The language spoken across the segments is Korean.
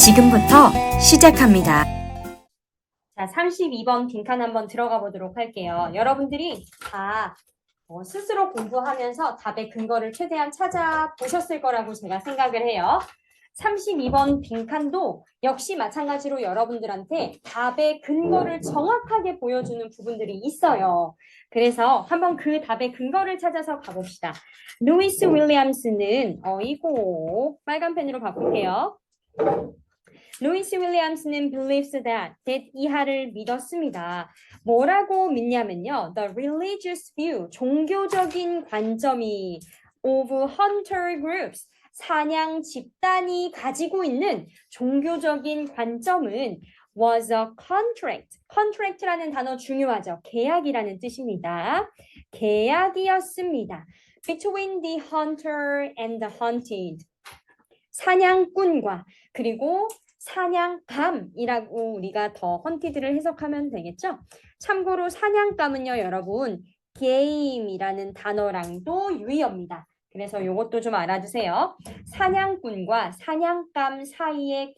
지금부터 시작합니다. 자, 32번 빈칸 한번 들어가 보도록 할게요. 여러분들이 다 스스로 공부하면서 답의 근거를 최대한 찾아보셨을 거라고 제가 생각을 해요. 32번 빈칸도 역시 마찬가지로 여러분들한테 답의 근거를 정확하게 보여주는 부분들이 있어요. 그래서 한번 그 답의 근거를 찾아서 가봅시다. 루이스 윌리엄스는 이거 빨간 펜으로 바꿀게요. 루이스 윌리엄스는 believes that 이하를 믿었습니다. 뭐라고 믿냐면요. The religious view, 종교적인 관점이 of hunter groups, 사냥 집단이 가지고 있는 종교적인 관점은 was a contract. contract라는 단어 중요하죠. 계약이라는 뜻입니다. 계약이었습니다. Between the hunter and the hunted. 사냥꾼과 그리고 사냥감이라고 우리가 더 헌티드를 해석하면 되겠죠? 참고로 사냥감은요, 여러분, game이라는 단어랑도 유의어입니다. 그래서 이것도 좀 알아두세요. 사냥꾼과 사냥감 사이의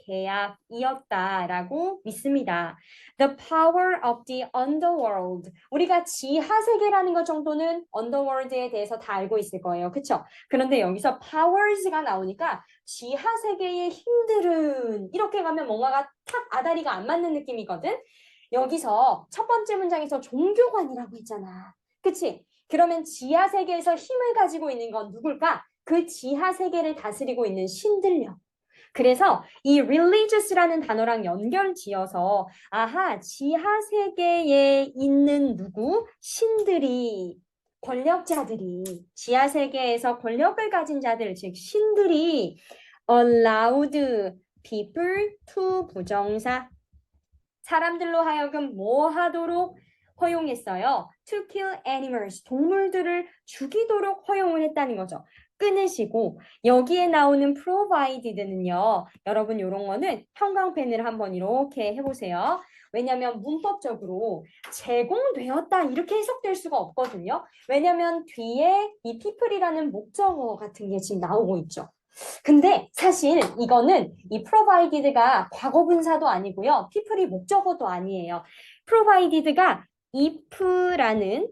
계약이었다라고 믿습니다. The power of the underworld. 우리가 지하세계라는 것 정도는 underworld에 대해서 다 알고 있을 거예요. 그렇죠? 그런데 여기서 powers가 나오니까 지하세계의 힘들은 이렇게 가면 뭔가가 탁 아다리가 안 맞는 느낌이거든. 여기서 첫 번째 문장에서 종교관이라고 했잖아. 그치? 그러면 지하세계에서 힘을 가지고 있는 건 누굴까? 그 지하세계를 다스리고 있는 신들요. 그래서 이 religious라는 단어랑 연결지어서 아하, 지하세계에 있는 누구? 신들이, 권력자들이, 지하세계에서 권력을 가진 자들, 즉 신들이 allowed people to 부정사, 사람들로 하여금 뭐 하도록 허용했어요? To kill animals, 동물들을 죽이도록 허용을 했다는 거죠. 끊으시고 여기에 나오는 provided는요. 여러분 이런 거는 형광펜을 한번 이렇게 해보세요. 왜냐하면 문법적으로 제공되었다 이렇게 해석될 수가 없거든요. 왜냐하면 뒤에 이 people이라는 목적어 같은 게 지금 나오고 있죠. 근데 사실 이거는 이 provided가 과거분사도 아니고요. people이 목적어도 아니에요. provided가 if라는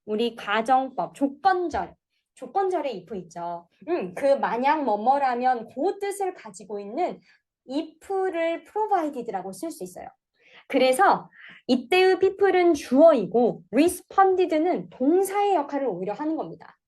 우리 가정법, 조건절의 if 있죠. 그 만약 뭐뭐라면 그 뜻을 가지고 있는 if를 provided라고 쓸 수 있어요. 그래서 이때의 people은 주어이고 responded는 동사의 역할을 오히려 하는 겁니다.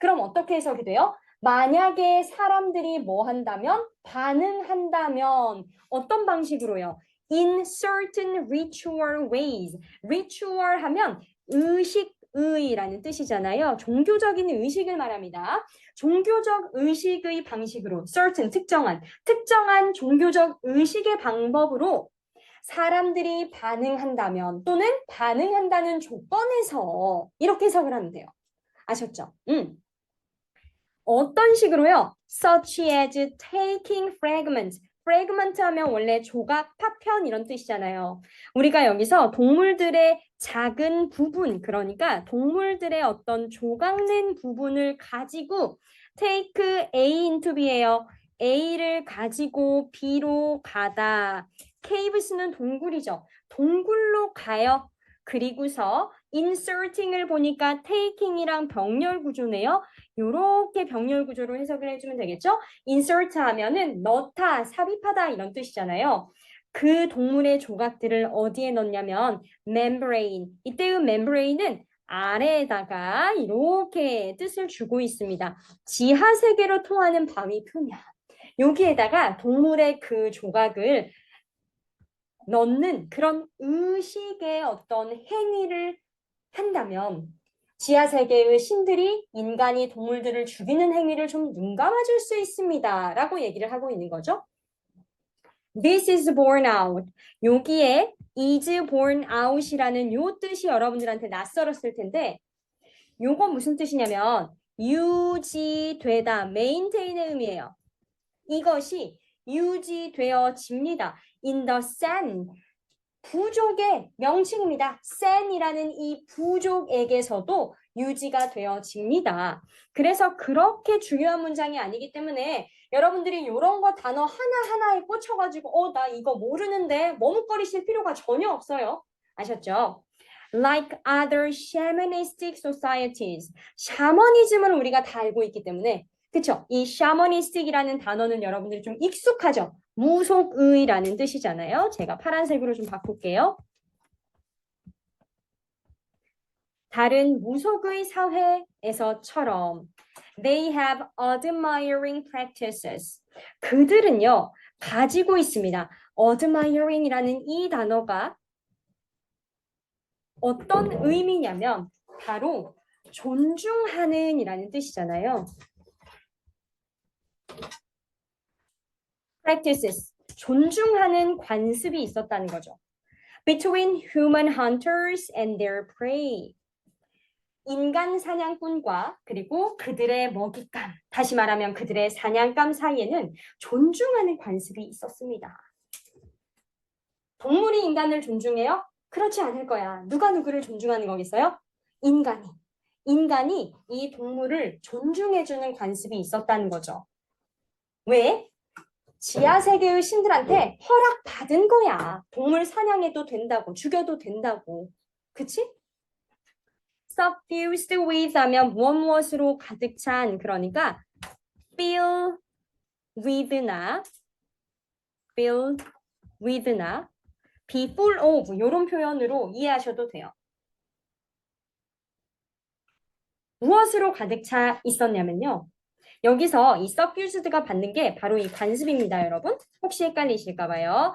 그럼 어떻게 해석이 돼요? 만약에 사람들이 뭐 한다면? 반응한다면 어떤 방식으로요? In certain ritual ways. ritual 하면 의식의라는 뜻이잖아요. 종교적인 의식을 말합니다. 종교적 의식의 방식으로 certain, 특정한 종교적 의식의 방법으로 사람들이 반응한다면 또는 반응한다는 조건에서 이렇게 해석을 하면 돼요. 아셨죠? 어떤 식으로요? Such as taking fragments. fragment 하면 원래 조각, 파편 이런 뜻이잖아요. 우리가 여기서 동물들의 작은 부분, 그러니까 동물들의 어떤 조각낸 부분을 가지고 take A into B예요. A를 가지고 B로 가다. caves는 동굴이죠. 동굴로 가요. 그리고서 inserting을 보니까 taking이랑 병렬 구조네요. 이렇게 병렬 구조로 해석을 해주면 되겠죠? insert 하면은 넣다, 삽입하다 이런 뜻이잖아요. 그 동물의 조각들을 어디에 넣냐면 membrane. 이때의 membrane은 아래에다가 이렇게 뜻을 주고 있습니다. 지하 세계로 통하는 바위 표면. 여기에다가 동물의 그 조각을 넣는 그런 의식의 어떤 행위를 한다면 지하세계의 신들이 인간이 동물들을 죽이는 행위를 좀 눈감아줄 수 있습니다. 라고 얘기를 하고 있는 거죠. This is borne out. 여기에 is borne out이라는 요 뜻이 여러분들한테 낯설었을 텐데 요건 무슨 뜻이냐면 유지되다, maintain의 의미예요. 이것이 유지되어집니다. In the sen, 부족의 명칭입니다. sen이라는 이 부족에게서도 유지가 되어집니다. 그래서 그렇게 중요한 문장이 아니기 때문에 여러분들이 이런 거 단어 하나하나에 꽂혀가지고 나 이거 모르는데 머뭇거리실 필요가 전혀 없어요. 아셨죠? Like other shamanistic societies. 샤머니즘은 우리가 다 알고 있기 때문에 그쵸? 이 shamanistic이라는 단어는 여러분들이 좀 익숙하죠? 무속의라는 뜻이잖아요. 제가 파란색으로 좀 바꿀게요. 다른 무속의 사회에서처럼 they have admiring practices. 그들은요, 가지고 있습니다. admiring이라는 이 단어가 어떤 의미냐면 바로 존중하는 이라는 뜻이잖아요. practices, 존중하는 관습이 있었다는 거죠. Between human hunters and their prey. 인간 사냥꾼과 그리고 그들의 먹잇감, 다시 말하면 그들의 사냥감 사이에는 존중하는 관습이 있었습니다. 동물이 인간을 존중해요? 그렇지 않을 거야. 누가 누구를 존중하는 거겠어요? 인간이. 인간이 이 동물을 존중해주는 관습이 있었다는 거죠. 왜? 지하 세계의 신들한테 허락받은 거야. 동물 사냥해도 된다고, 죽여도 된다고. 그치? suffused with 하면 무엇으로 가득 찬, 그러니까 fill with나 filled with나 be full of 이런 표현으로 이해하셔도 돼요. 무엇으로 가득 차 있었냐면요. 여기서 이 suffused가 받는 게 바로 이 관습입니다, 여러분. 혹시 헷갈리실까 봐요.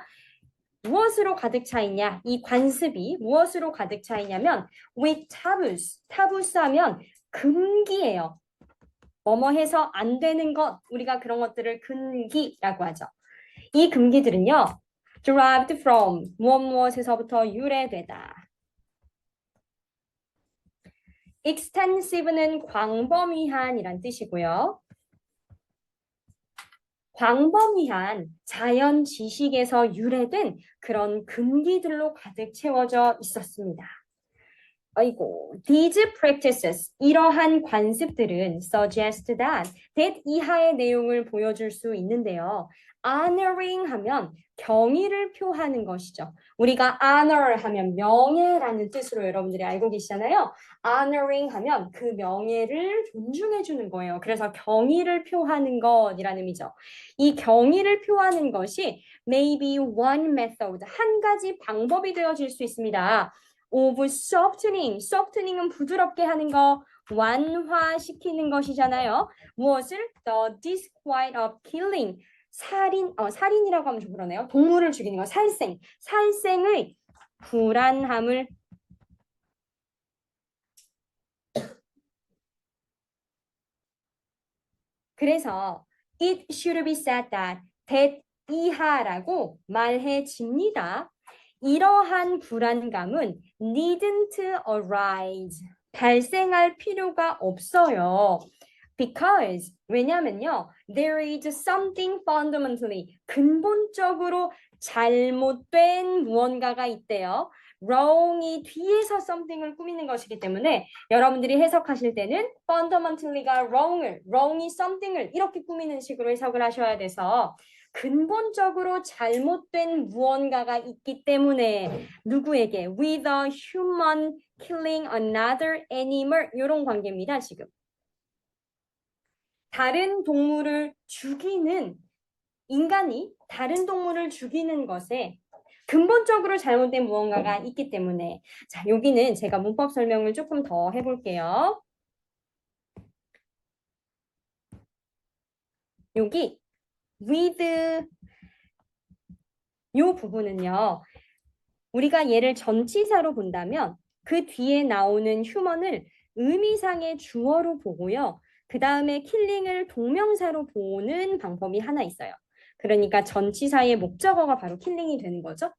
무엇으로 가득 차 있냐? 이 관습이 무엇으로 가득 차 있냐면 with taboos. taboos 하면 금기예요. 뭐뭐 해서 안 되는 것, 우리가 그런 것들을 금기라고 하죠. 이 금기들은요. derived from 무엇에서부터 유래되다. extensive는 광범위한이란 뜻이고요. 광범위한 자연 지식에서 유래된 그런 금기들로 가득 채워져 있었습니다. 아이고, these practices, 이러한 관습들은 suggest that 이하의 내용을 보여줄 수 있는데요. honoring 하면 경의를 표하는 것이죠. 우리가 honor 하면 명예라는 뜻으로 여러분들이 알고 계시잖아요. honoring 하면 그 명예를 존중해 주는 거예요. 그래서 경의를 표하는 것이라는 의미죠. 이 경의를 표하는 것이 maybe one method, 한 가지 방법이 되어질 수 있습니다. of softening, softening은 부드럽게 하는 거, 완화시키는 것이잖아요. 무엇을? The disquiet of killing, 살인이라고 하면 좀 그러네요. 동물을 죽이는 거, 살생의 불안함을 그래서 it should be said that 이하라고 말해집니다. 이러한 불안감은 needn't arise. 발생할 필요가 없어요. Because 왜냐면요. There is something fundamentally 근본적으로 잘못된 무언가가 있대요. wrong이 뒤에서 something을 꾸미는 것이기 때문에 여러분들이 해석하실 때는 fundamentally가 wrong이 something을 이렇게 꾸미는 식으로 해석을 하셔야 돼서 근본적으로 잘못된 무언가가 있기 때문에 누구에게 with a human killing another animal 이런 관계입니다. 지금 다른 동물을 죽이는 인간이 다른 동물을 죽이는 것에 근본적으로 잘못된 무언가가 있기 때문에 자 여기는 제가 문법 설명을 조금 더 해볼게요. 여기 with 요 부분은요. 우리가 얘를 전치사로 본다면 그 뒤에 나오는 휴먼을 의미상의 주어로 보고요. 그 다음에 킬링을 동명사로 보는 방법이 하나 있어요. 그러니까 전치사의 목적어가 바로 킬링이 되는 거죠.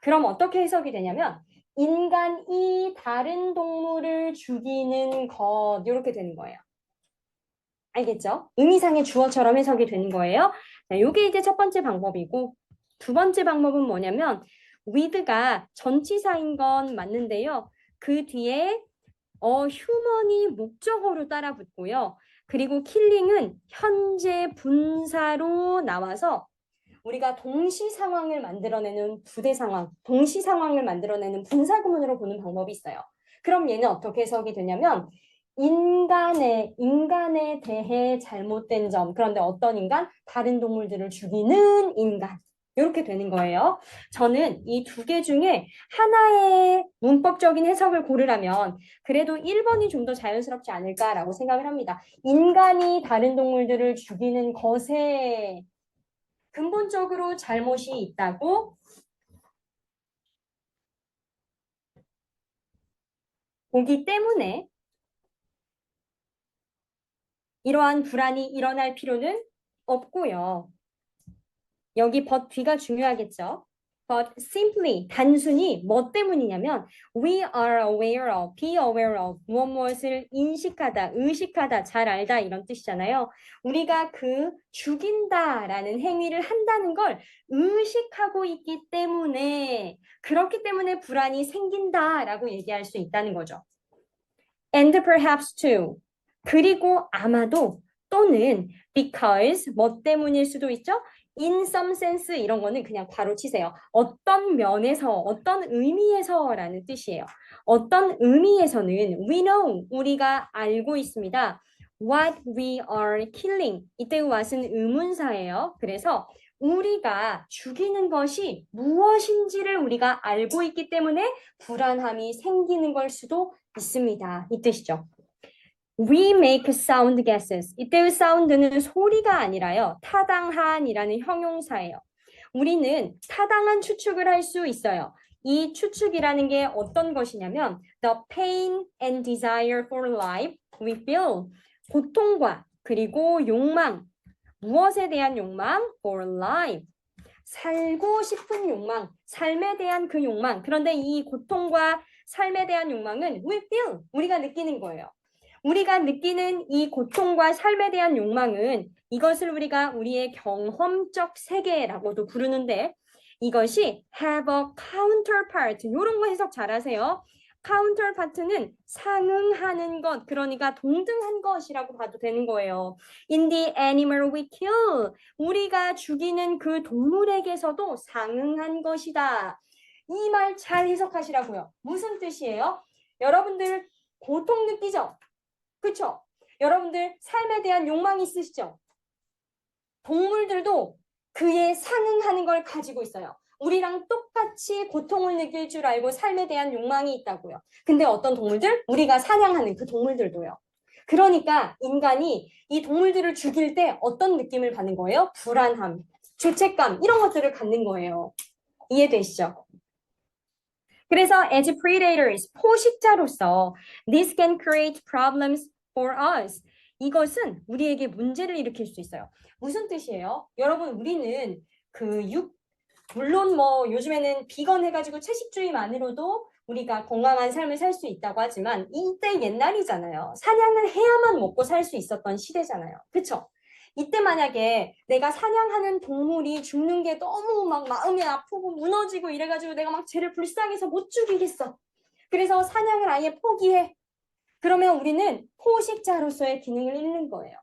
그럼 어떻게 해석이 되냐면 인간이 다른 동물을 죽이는 것 이렇게 되는 거예요. 알겠죠? 의미상의 주어처럼 해석이 되는 거예요. 자, 이게 이제 첫 번째 방법이고 두 번째 방법은 뭐냐면 with가 전치사인 건 맞는데요. 그 뒤에 human이 목적어로 따라 붙고요. 그리고 killing은 현재 분사로 나와서 우리가 동시 상황을 만들어내는 부대 상황, 동시 상황을 만들어내는 분사 구문으로 보는 방법이 있어요. 그럼 얘는 어떻게 해석이 되냐면 인간에 대해 잘못된 점, 그런데 어떤 인간? 다른 동물들을 죽이는 인간. 이렇게 되는 거예요. 저는 이 두 개 중에 하나의 문법적인 해석을 고르라면 그래도 1번이 좀 더 자연스럽지 않을까라고 생각을 합니다. 인간이 다른 동물들을 죽이는 것에 근본적으로 잘못이 있다고 보기 때문에 이러한 불안이 일어날 필요는 없고요. 여기 but 뒤가 중요하겠죠. But simply 단순히 뭐 때문이냐면 we are aware of, be aware of 무엇을 인식하다, 의식하다, 잘 알다 이런 뜻이잖아요. 우리가 그 죽인다라는 행위를 한다는 걸 의식하고 있기 때문에 그렇기 때문에 불안이 생긴다라고 얘기할 수 있다는 거죠. And perhaps too. 그리고 아마도 또는 because 뭐 때문일 수도 있죠. In some sense 이런 거는 그냥 바로 치세요. 어떤 면에서, 어떤 의미에서라는 뜻이에요. 어떤 의미에서는 we know 우리가 알고 있습니다. What we are killing 이때 what은 의문사예요. 그래서 우리가 죽이는 것이 무엇인지를 우리가 알고 있기 때문에 불안함이 생기는 걸 수도 있습니다. 이 뜻이죠. We make sound guesses. 이때의 sound는 소리가 아니라요. 타당한이라는 형용사예요. 우리는 타당한 추측을 할 수 있어요. 이 추측이라는 게 어떤 것이냐면 the pain and desire for life we feel. 고통과 그리고 욕망. 무엇에 대한 욕망? For life. 살고 싶은 욕망, 삶에 대한 그 욕망. 그런데 이 고통과 삶에 대한 욕망은 we feel, 우리가 느끼는 거예요. 우리가 느끼는 이 고통과 삶에 대한 욕망은 이것을 우리가 우리의 경험적 세계라고도 부르는데 이것이 have a counterpart. 이런 거 해석 잘하세요. counterpart는 상응하는 것, 그러니까 동등한 것이라고 봐도 되는 거예요. In the animal we kill. 우리가 죽이는 그 동물에게서도 상응한 것이다. 이 말 잘 해석하시라고요. 무슨 뜻이에요? 여러분들 고통 느끼죠? 그렇죠? 여러분들 삶에 대한 욕망이 있으시죠? 동물들도 그에 상응하는 걸 가지고 있어요. 우리랑 똑같이 고통을 느낄 줄 알고 삶에 대한 욕망이 있다고요. 근데 어떤 동물들? 우리가 사냥하는 그 동물들도요. 그러니까 인간이 이 동물들을 죽일 때 어떤 느낌을 받는 거예요? 불안함, 죄책감 이런 것들을 갖는 거예요. 이해되시죠? 그래서 as predators, 포식자로서 this can create problems for us. 이것은 우리에게 문제를 일으킬 수 있어요. 무슨 뜻이에요? 여러분 우리는 물론 뭐 요즘에는 비건 해가지고 채식주의만으로도 우리가 건강한 삶을 살 수 있다고 하지만 이때 옛날이잖아요. 사냥을 해야만 먹고 살 수 있었던 시대잖아요. 그쵸? 이때 만약에 내가 사냥하는 동물이 죽는 게 너무 막 마음이 아프고 무너지고 이래가지고 내가 막 쟤를 불쌍해서 못 죽이겠어. 그래서 사냥을 아예 포기해. 그러면 우리는 포식자로서의 기능을 잃는 거예요.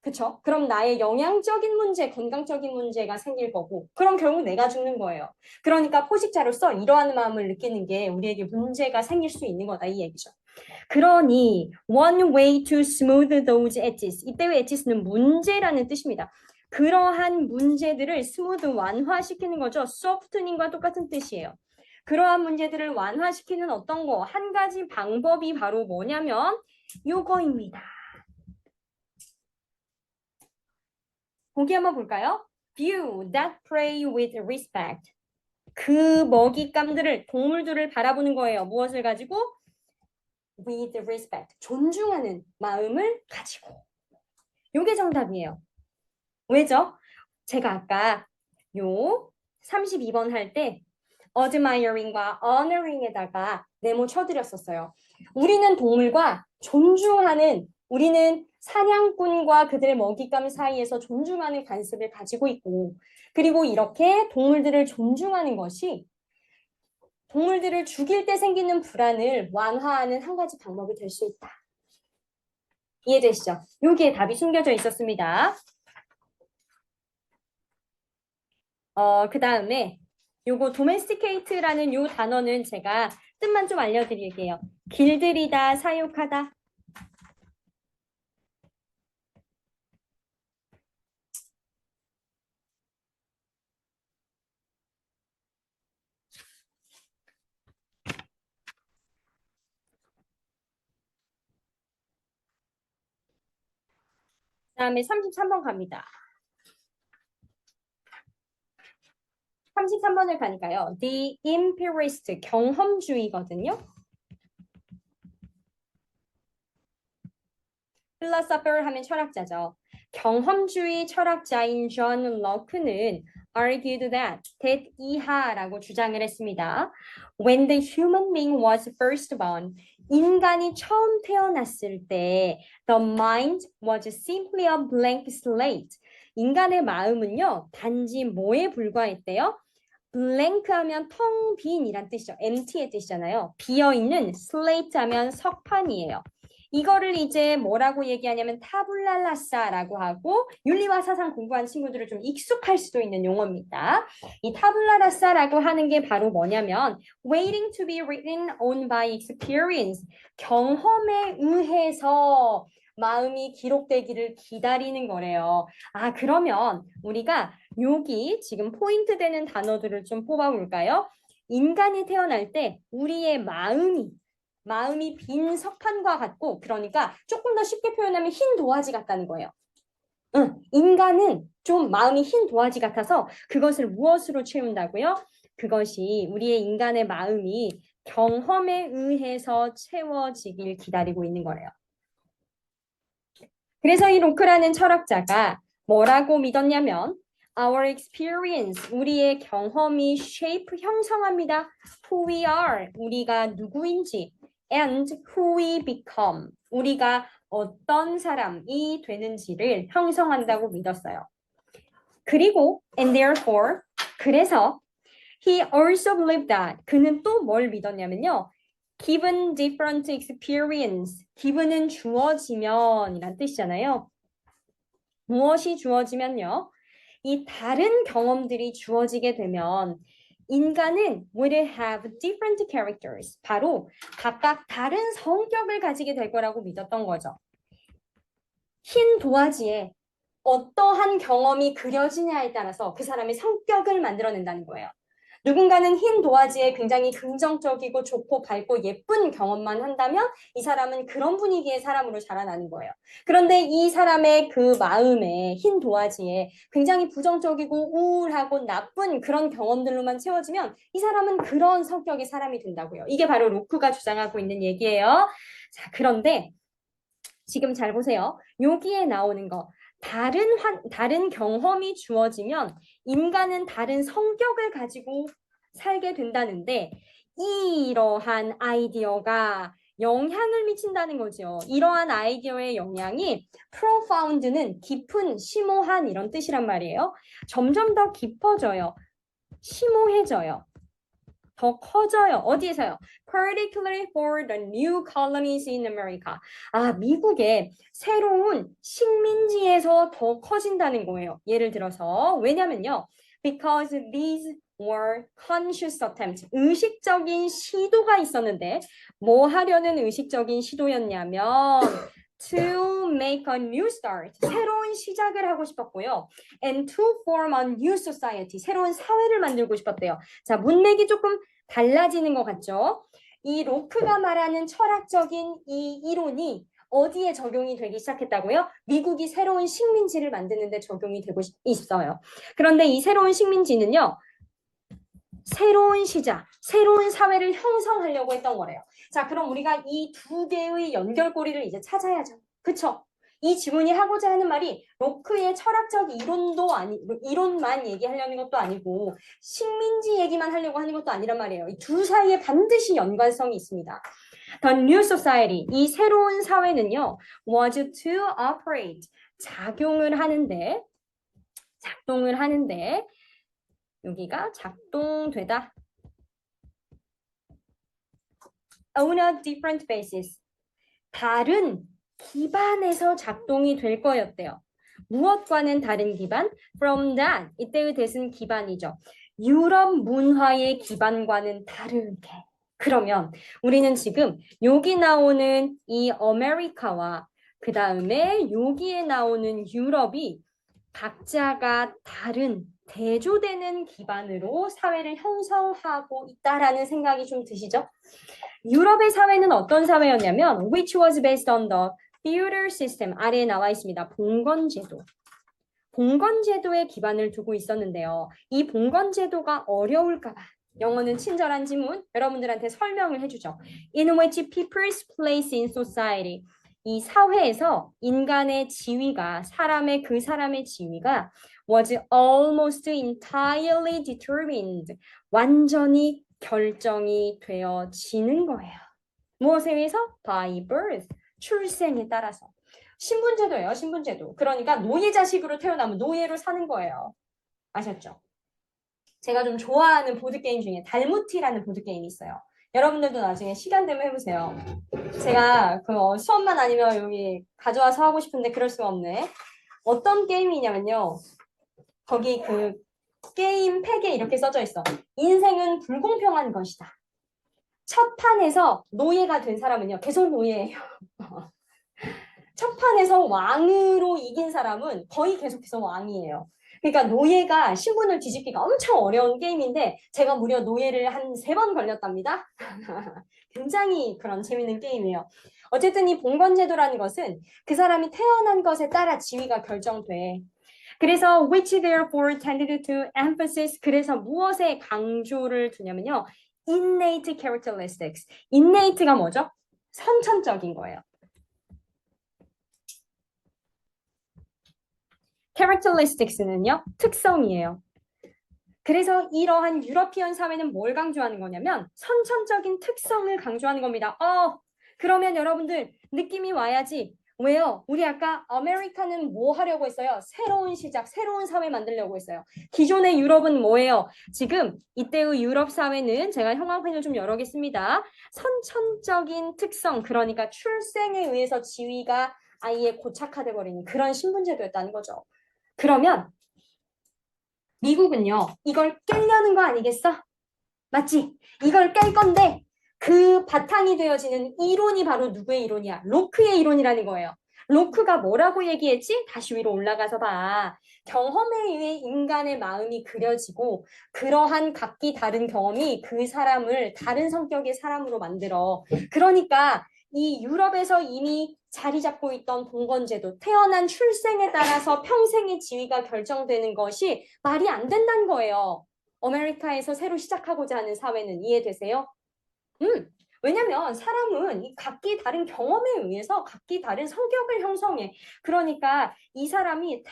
그쵸? 그럼 나의 영양적인 문제, 건강적인 문제가 생길 거고 그럼 결국 내가 죽는 거예요. 그러니까 포식자로서 이러한 마음을 느끼는 게 우리에게 문제가 생길 수 있는 거다 이 얘기죠. 그러니 one way to smooth those edges. 이때의 edges는 문제라는 뜻입니다. 그러한 문제들을 스무드 완화시키는 거죠. softening과 똑같은 뜻이에요. 그러한 문제들을 완화시키는 어떤 거 한 가지 방법이 바로 뭐냐면 요거입니다. 보기 한번 볼까요? View that prey with respect. 그 먹잇감들을 동물들을 바라보는 거예요. 무엇을 가지고? With respect. 존중하는 마음을 가지고. 요게 정답이에요. 왜죠? 제가 아까 요 32번 할 때 admiring과 honoring에다가 네모 쳐드렸었어요. 우리는 동물과 존중하는, 우리는 사냥꾼과 그들의 먹잇감 사이에서 존중하는 관습을 가지고 있고, 그리고 이렇게 동물들을 존중하는 것이 동물들을 죽일 때 생기는 불안을 완화하는 한 가지 방법이 될 수 있다. 이해되시죠? 여기에 답이 숨겨져 있었습니다. 그 다음에 요거 domesticate라는 요 단어는 제가 뜻만 좀 알려드릴게요. 길들이다, 사육하다. 그다음에 33번 갑니다. 33번을 가니까요. The empirist, 경험주의거든요. philosopher 하면 철학자죠. 경험주의 철학자인 존 럭크는 argued that 이하라고 주장을 했습니다. When the human being was first born, 인간이 처음 태어났을 때 the mind was simply a blank slate. 인간의 마음은요, 단지 뭐에 불과했대요? blank 하면 텅 빈이란 뜻이죠. empty의 뜻이잖아요. 비어있는 slate 하면 석판이에요. 이거를 이제 뭐라고 얘기하냐면 타블라라사라고 하고 윤리와 사상 공부한 친구들을 좀 익숙할 수도 있는 용어입니다. 이 타블라라사라고 하는 게 바로 뭐냐면 waiting to be written on by experience, 경험에 의해서 마음이 기록되기를 기다리는 거래요. 아, 그러면 우리가 여기 지금 포인트 되는 단어들을 좀 뽑아볼까요? 인간이 태어날 때 우리의 마음이 빈 석판과 같고, 그러니까 조금 더 쉽게 표현하면 흰 도화지 같다는 거예요. 응, 인간은 좀 마음이 흰 도화지 같아서 그것을 무엇으로 채운다고요? 그것이 우리의 인간의 마음이 경험에 의해서 채워지길 기다리고 있는 거래요. 그래서 이 로크라는 철학자가 뭐라고 믿었냐면 Our experience, 우리의 경험이 shape, 형성합니다. Who we are, 우리가 누구인지 and who we become, 우리가 어떤 사람이 되는지를 형성한다고 믿었어요. 그리고 and therefore, 그래서 he also believed that, 그는 또 뭘 믿었냐면요. Given different experience, given은 주어지면 이란 뜻이잖아요. 무엇이 주어지면요. 이 다른 경험들이 주어지게 되면 인간은 will have different characters. 바로 각각 다른 성격을 가지게 될 거라고 믿었던 거죠. 흰 도화지에 어떠한 경험이 그려지냐에 따라서 그 사람의 성격을 만들어낸다는 거예요. 누군가는 흰 도화지에 굉장히 긍정적이고 좋고 밝고 예쁜 경험만 한다면 이 사람은 그런 분위기의 사람으로 자라나는 거예요. 그런데 이 사람의 그 마음에 흰 도화지에 굉장히 부정적이고 우울하고 나쁜 그런 경험들로만 채워지면 이 사람은 그런 성격의 사람이 된다고요. 이게 바로 로크가 주장하고 있는 얘기예요. 자, 그런데 지금 잘 보세요. 여기에 나오는 거. 다른 경험이 주어지면 인간은 다른 성격을 가지고 살게 된다는데 이러한 아이디어가 영향을 미친다는 거죠. 이러한 아이디어의 영향이 profound는 깊은, 심오한 이런 뜻이란 말이에요. 점점 더 깊어져요. 심오해져요. 더 커져요. 어디에서요? Particularly for the new colonies in America. 아, 미국의 새로운 식민지에서 더 커진다는 거예요. 예를 들어서 왜냐면요. Because these were conscious attempts. 의식적인 시도가 있었는데 뭐 하려는 의식적인 시도였냐면 to make a new start. 새로운 시작을 하고 싶었고요. And to form a new society. 새로운 사회를 만들고 싶었대요. 자, 문맥이 조금 달라지는 것 같죠? 이 로크가 말하는 철학적인 이 이론이 어디에 적용이 되기 시작했다고요? 미국이 새로운 식민지를 만드는 데 적용이 되고 있어요. 그런데 이 새로운 식민지는요. 새로운 시작, 새로운 사회를 형성하려고 했던 거래요. 자, 그럼 우리가 이 두 개의 연결고리를 이제 찾아야죠. 그쵸? 이 지문이 하고자 하는 말이 로크의 철학적 이론만 얘기하려는 것도 아니고 식민지 얘기만 하려고 하는 것도 아니란 말이에요. 이 두 사이에 반드시 연관성이 있습니다. The new society, 이 새로운 사회는요, was to operate, 작동을 하는데 여기가 작동되다. On a different basis. 다른 기반에서 작동이 될 거였대요. 무엇과는 다른 기반? From that. 이때의 대신 기반이죠. 유럽 문화의 기반과는 다르게. 그러면 우리는 지금 여기 나오는 이 아메리카와 그 다음에 여기에 나오는 유럽이 각자가 다른 대조되는 기반으로 사회를 형성하고 있다라는 생각이 좀 드시죠? 유럽의 사회는 어떤 사회였냐면 which was based on the feudal system 아래에 나와 있습니다. 봉건제도. 봉건제도에 기반을 두고 있었는데요. 이 봉건제도가 어려울까 봐 영어는 친절한 지문 여러분들한테 설명을 해주죠. In which people's place in society 이 사회에서 인간의 지위가 그 사람의 지위가 was almost entirely determined 완전히 결정이 되어지는 거예요. 무엇에 의해서? By birth 출생에 따라서. 신분제도예요, 신분제도. 그러니까 노예 자식으로 태어나면 노예로 사는 거예요. 아셨죠? 제가 좀 좋아하는 보드게임 중에 달무티라는 보드게임이 있어요. 여러분들도 나중에 시간 되면 해보세요. 제가 그 수업만 아니면 여기 가져와서 하고 싶은데 그럴 수가 없네. 어떤 게임이냐면요. 거기 그 게임 팩에 이렇게 써져 있어. 인생은 불공평한 것이다. 첫 판에서 노예가 된 사람은요. 계속 노예예요. 첫 판에서 왕으로 이긴 사람은 거의 계속해서 왕이에요. 그러니까 노예가 신분을 뒤집기가 엄청 어려운 게임인데 제가 무려 노예를 한 3번 걸렸답니다. 굉장히 그런 재밌는 게임이에요. 어쨌든 이 봉건제도라는 것은 그 사람이 태어난 것에 따라 지위가 결정돼. 그래서 which therefore tended to emphasize 그래서 무엇에 강조를 두냐면요. innate characteristics. innate가 뭐죠? 선천적인 거예요. characteristics는요, 특성이에요. 그래서 이러한 유러피언 사회는 뭘 강조하는 거냐면 선천적인 특성을 강조하는 겁니다. 그러면 여러분들 느낌이 와야지. 왜요? 우리 아까 아메리카는 뭐 하려고 했어요? 새로운 시작, 새로운 사회 만들려고 했어요. 기존의 유럽은 뭐예요? 지금 이때의 유럽 사회는 제가 형광펜을 좀 열어보겠습니다. 선천적인 특성, 그러니까 출생에 의해서 지위가 아예 고착화돼 버리는 그런 신분제도였다는 거죠. 그러면 미국은요, 이걸 깨려는 거 아니겠어? 맞지? 이걸 깰 건데 그 바탕이 되어지는 이론이 바로 누구의 이론이야? 로크의 이론이라는 거예요. 로크가 뭐라고 얘기했지? 다시 위로 올라가서 봐. 경험에 의해 인간의 마음이 그려지고 그러한 각기 다른 경험이 그 사람을 다른 성격의 사람으로 만들어. 그러니까 이 유럽에서 이미 자리 잡고 있던 봉건제도, 태어난 출생에 따라서 평생의 지위가 결정되는 것이 말이 안 된다는 거예요. 아메리카에서 새로 시작하고자 하는 사회는 이해되세요? 왜냐면 사람은 이 각기 다른 경험에 의해서 각기 다른 성격을 형성해. 그러니까 이 사람이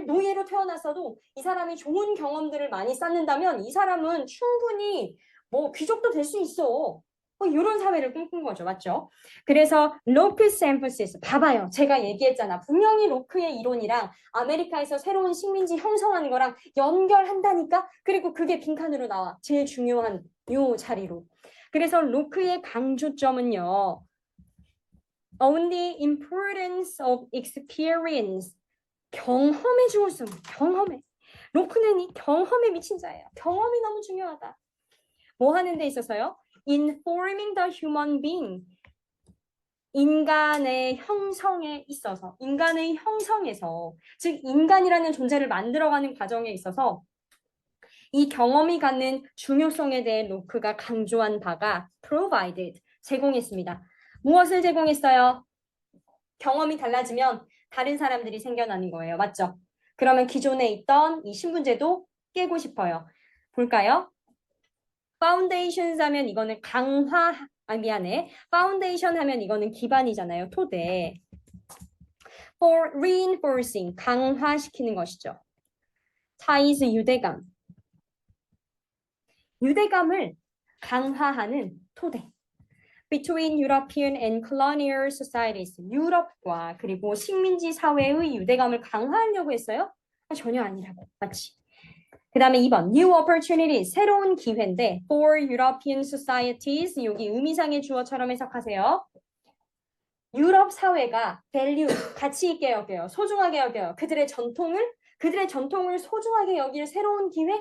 노예로 태어났어도 이 사람이 좋은 경험들을 많이 쌓는다면 이 사람은 충분히 뭐 귀족도 될 수 있어. 이런 사회를 꿈꾼 거죠. 맞죠? 그래서 로크's emphasis 봐봐요. 제가 얘기했잖아. 분명히 로크의 이론이랑 아메리카에서 새로운 식민지 형성하는 거랑 연결한다니까? 그리고 그게 빈칸으로 나와. 제일 중요한 요 자리로. 그래서 로크의 강조점은요. Only importance of experience. 경험의 중요성. 경험에. 로크는 이 경험에 미친 자예요. 경험이 너무 중요하다. 뭐 하는 데 있어서요? Informing the human being. 인간의 형성에 있어서, 인간의 형성에서, 즉 인간이라는 존재를 만들어가는 과정에 있어서 이 경험이 갖는 중요성에 대해 로크가 강조한 바가 provided, 제공했습니다. 무엇을 제공했어요? 경험이 달라지면 다른 사람들이 생겨나는 거예요. 맞죠? 그러면 기존에 있던 이 신분제도 깨고 싶어요. 볼까요? 파운데이션 하면 이거는 파운데이션 하면 이거는 기반이잖아요. 토대. For reinforcing, 강화시키는 것이죠. ties, 유대감. 유대감을 강화하는 토대. Between European and colonial societies. 유럽과 그리고 식민지 사회의 유대감을 강화하려고 했어요? 전혀 아니라고. 맞지? 그 다음에 2번. New opportunities. 새로운 기회인데 for European societies. 여기 의미상의 주어처럼 해석하세요. 유럽 사회가 value, 가치 있게 여겨요. 소중하게 여겨요. 그들의 전통을 소중하게 여길 새로운 기회?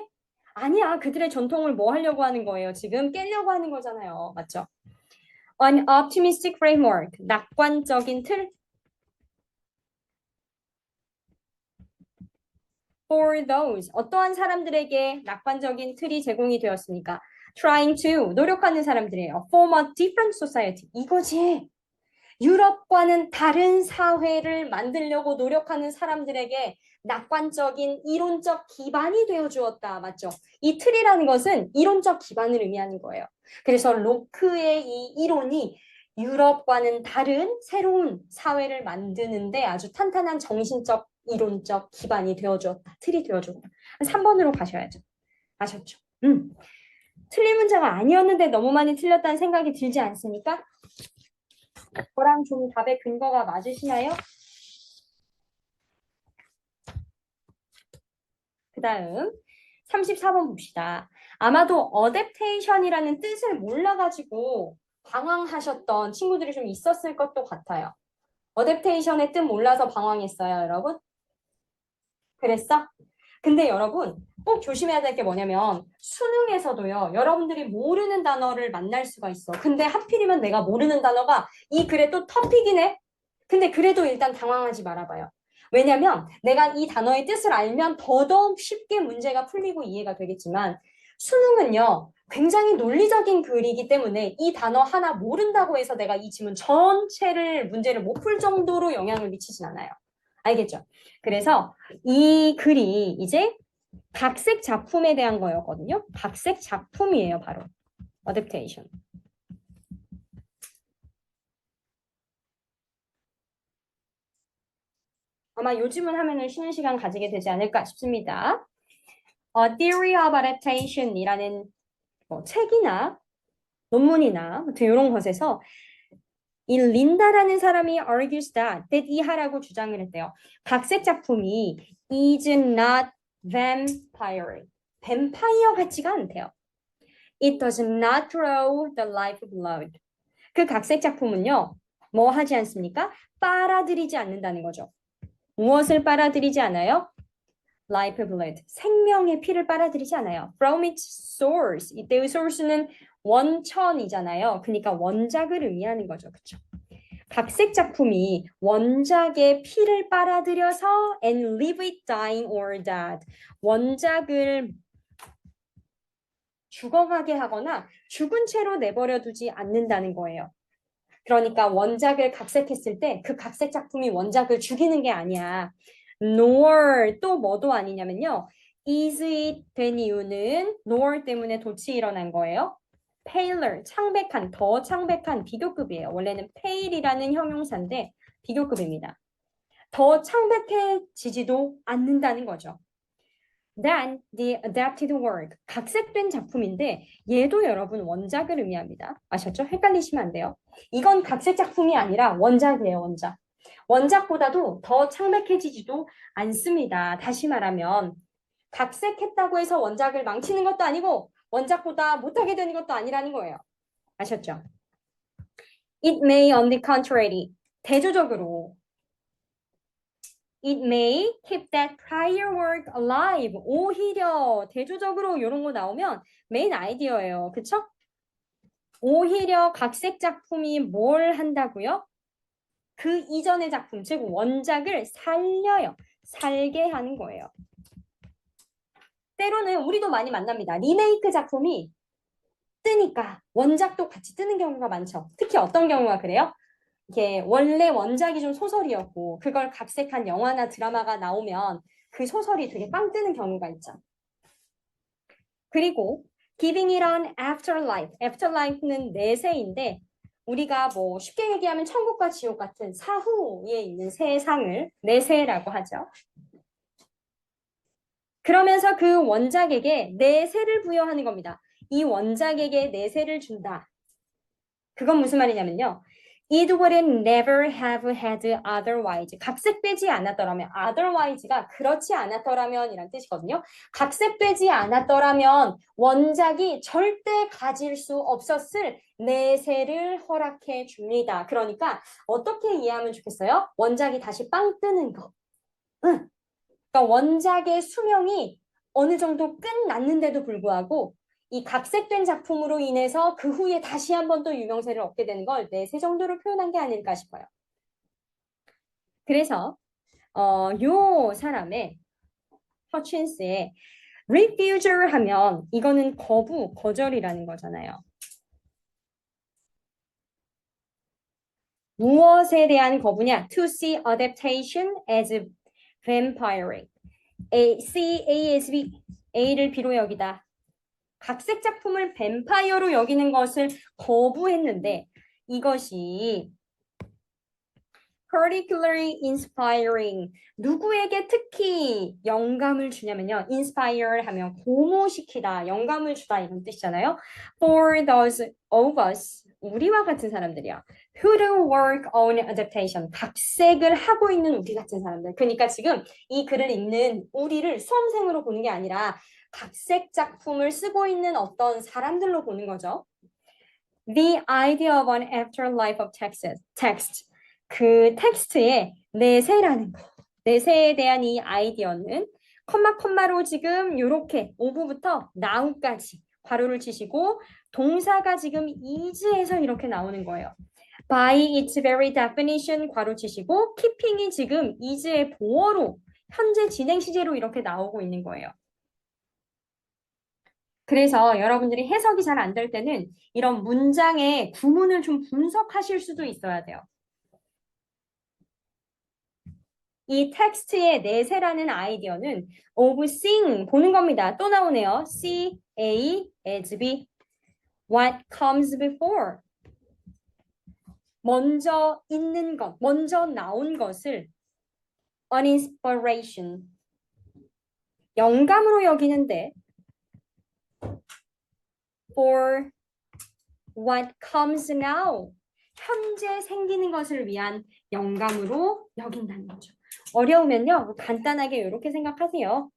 아니야. 그들의 전통을 뭐 하려고 하는 거예요? 지금 깨려고 하는 거잖아요. 맞죠? An optimistic framework, 낙관적인 틀. For those, 어떠한 사람들에게 낙관적인 틀이 제공이 되었습니까? Trying to, 노력하는 사람들이에요. Form a different society. 이거지. 유럽과는 다른 사회를 만들려고 노력하는 사람들에게 낙관적인 이론적 기반이 되어 주었다. 맞죠? 이 틀이라는 것은 이론적 기반을 의미하는 거예요. 그래서 로크의 이 이론이 유럽과는 다른 새로운 사회를 만드는데 아주 탄탄한 정신적, 이론적 기반이 되어 주었다. 틀이 되어 주었다. 3번으로 가셔야죠. 아셨죠? 틀린 문제가 아니었는데 너무 많이 틀렸다는 생각이 들지 않습니까? 저랑 좀 답의 근거가 맞으시나요? 그 다음 34번 봅시다. 아마도 어댑테이션이라는 뜻을 몰라가지고 방황하셨던 친구들이 좀 있었을 것도 같아요. 어댑테이션의 뜻 몰라서 방황했어요, 여러분? 그랬어? 근데 여러분 꼭 조심해야 될 게 뭐냐면 수능에서도요, 여러분들이 모르는 단어를 만날 수가 있어. 근데 하필이면 내가 모르는 단어가 이 글에 또 터픽이네? 근데 그래도 일단 당황하지 말아봐요. 왜냐면 내가 이 단어의 뜻을 알면 더더욱 쉽게 문제가 풀리고 이해가 되겠지만 수능은요, 굉장히 논리적인 글이기 때문에 이 단어 하나 모른다고 해서 내가 이 지문 전체를 문제를 못 풀 정도로 영향을 미치진 않아요. 알겠죠? 그래서 이 글이 이제 각색 작품에 대한 거였거든요. 각색 작품이에요, 바로. adaptation. 아마 요즘은 하면은 쉬는 시간 가지게 되지 않을까 싶습니다. Theory of Adaptation이라는 뭐 책이나 논문이나 아무튼 이런 것에서 이 린다라는 사람이 argues that 이하라고 주장을 했대요. 각색 작품이 is not vampire. 뱀파이어 같지가 않대요. It does not draw the lifeblood. 그 각색 작품은요, 뭐 하지 않습니까? 빨아들이지 않는다는 거죠. 무엇을 빨아들이지 않아요? lifeblood, 생명의 피를 빨아들이지 않아요. From its source, 이때의 source는 원천이잖아요. 그러니까 원작을 의미하는 거죠. 그렇죠? 각색 작품이 원작의 피를 빨아들여서 and leave it dying or dead. 원작을 죽어가게 하거나 죽은 채로 내버려 두지 않는다는 거예요. 그러니까 원작을 각색했을 때 그 각색 작품이 원작을 죽이는 게 아니야. nor 또 뭐도 아니냐면요. is it 된 이유는 nor 때문에 도치 일어난 거예요. paler, 창백한, 더 창백한 비교급이에요. 원래는 pale이라는 형용사인데 비교급입니다. 더 창백해지지도 않는다는 거죠. Then the adapted work, 각색된 작품인데 얘도 여러분 원작을 의미합니다. 아셨죠? 헷갈리시면 안 돼요. 이건 각색 작품이 아니라 원작이에요, 원작. 원작보다도 더 창백해지지도 않습니다. 다시 말하면 각색했다고 해서 원작을 망치는 것도 아니고 원작보다 못하게 되는 것도 아니라는 거예요. 아셨죠? It may on the contrary, 대조적으로 It may keep that prior work alive. 오히려 대조적으로 이런 거 나오면 메인 아이디어예요. 그쵸? 오히려 각색 작품이 뭘 한다고요? 그 이전의 작품, 즉 원작을 살려요. 살게 하는 거예요. 때로는 우리도 많이 만납니다. 리메이크 작품이 뜨니까 원작도 같이 뜨는 경우가 많죠. 특히 어떤 경우가 그래요? 이게 원래 원작이 좀 소설이었고 그걸 각색한 영화나 드라마가 나오면 그 소설이 되게 빵 뜨는 경우가 있죠. 그리고 giving it an afterlife. afterlife는 내세인데 우리가 뭐 쉽게 얘기하면 천국과 지옥 같은 사후에 있는 세상을 내세라고 하죠. 그러면서 그 원작에게 내세를 부여하는 겁니다. 이 원작에게 내세를 준다. 그건 무슨 말이냐면요. It would never have had otherwise. 각색되지 않았더라면, otherwise가 그렇지 않았더라면 이란 뜻이거든요. 각색되지 않았더라면 원작이 절대 가질 수 없었을 내세를 허락해 줍니다. 그러니까 어떻게 이해하면 좋겠어요? 원작이 다시 빵 뜨는 거. 응. 그러니까 원작의 수명이 어느 정도 끝났는데도 불구하고 이 각색된 작품으로 인해서 그 후에 다시 한 번 또 유명세를 얻게 되는 걸 내세 정도로 표현한 게 아닐까 싶어요. 그래서 요 사람의 허친스의 refusal 하면 이거는 거부, 거절이라는 거잖아요. 무엇에 대한 거부냐? To see adaptation as vampiring. A as B, A를 B로 여기다. 각색 작품을 뱀파이어로 여기는 것을 거부했는데 이것이 particularly inspiring 누구에게 특히 영감을 주냐면요. inspire 하면 고무시키다, 영감을 주다 이런 뜻이잖아요. For those of us 우리와 같은 사람들이야. Who do work on adaptation 각색을 하고 있는 우리 같은 사람들. 그러니까 지금 이 글을 읽는 우리를 수험생으로 보는 게 아니라 각색 작품을 쓰고 있는 어떤 사람들로 보는 거죠. The idea of an afterlife of text. 그 텍스트의 내세라는 거. 내세에 대한 이 아이디어는 컴마로 지금 이렇게 오브부터 now까지 괄호를 치시고 동사가 지금 is에서 이렇게 나오는 거예요. By its very definition 괄호 치시고 keeping이 지금 is의 보어로 현재 진행 시제로 이렇게 나오고 있는 거예요. 그래서 여러분들이 해석이 잘 안 될 때는 이런 문장의 구문을 좀 분석하실 수도 있어야 돼요. 이 텍스트의 내세라는 아이디어는 of seeing, 보는 겁니다. 또 나오네요. See, A, as B. What comes before. 먼저 있는 것, 먼저 나온 것을 an inspiration. 영감으로 여기는데 for what comes now. 현재 생기는 것을 위한 영감으로 여긴다는 거죠. 어려우면요, 간단하게 이렇게 생각하세요.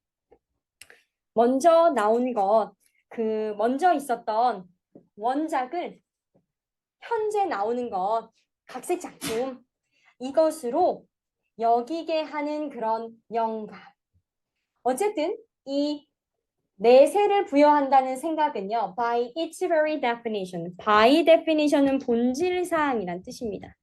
먼저 나온 것, 그 먼저 있었던 원작을 현재 나오는 것, 각색 작품, 이것으로 여기게 하는 그런 영감. 어쨌든 이 내세를 부여한다는 생각은요. By its very definition. By definition은 본질상이란 뜻입니다.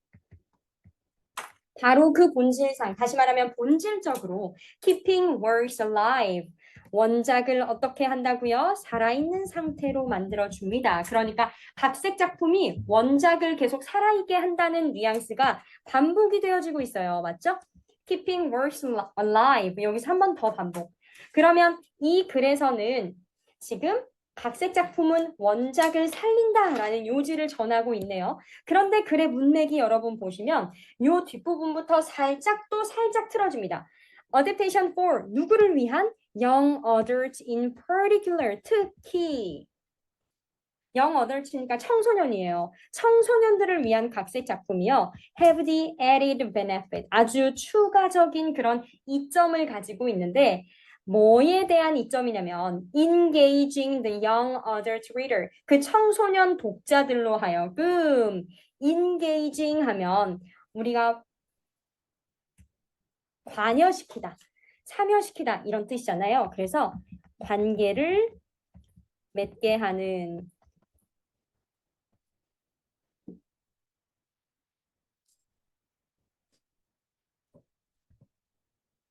바로 그 본질상, 다시 말하면 본질적으로 keeping works alive. 원작을 어떻게 한다고요? 살아있는 상태로 만들어줍니다. 그러니까 각색 작품이 원작을 계속 살아있게 한다는 뉘앙스가 반복이 되어지고 있어요. 맞죠? Keeping works alive. 여기서 한 번 더 반복. 그러면 이 글에서는 지금 각색 작품은 원작을 살린다라는 요지를 전하고 있네요. 그런데 글의 문맥이 여러분 보시면 요 뒷부분부터 살짝 틀어집니다. Adaptation for 누구를 위한? Young adults in particular, 특히. Young adults니까 청소년이에요. 청소년들을 위한 각색 작품이요. Have the added benefit. 아주 추가적인 그런 이점을 가지고 있는데 뭐에 대한 이점이냐면 engaging the young adult reader. 그 청소년 독자들로 하여금 engaging 하면 우리가 관여시키다, 참여시키다 이런 뜻이잖아요. 그래서 관계를 맺게 하는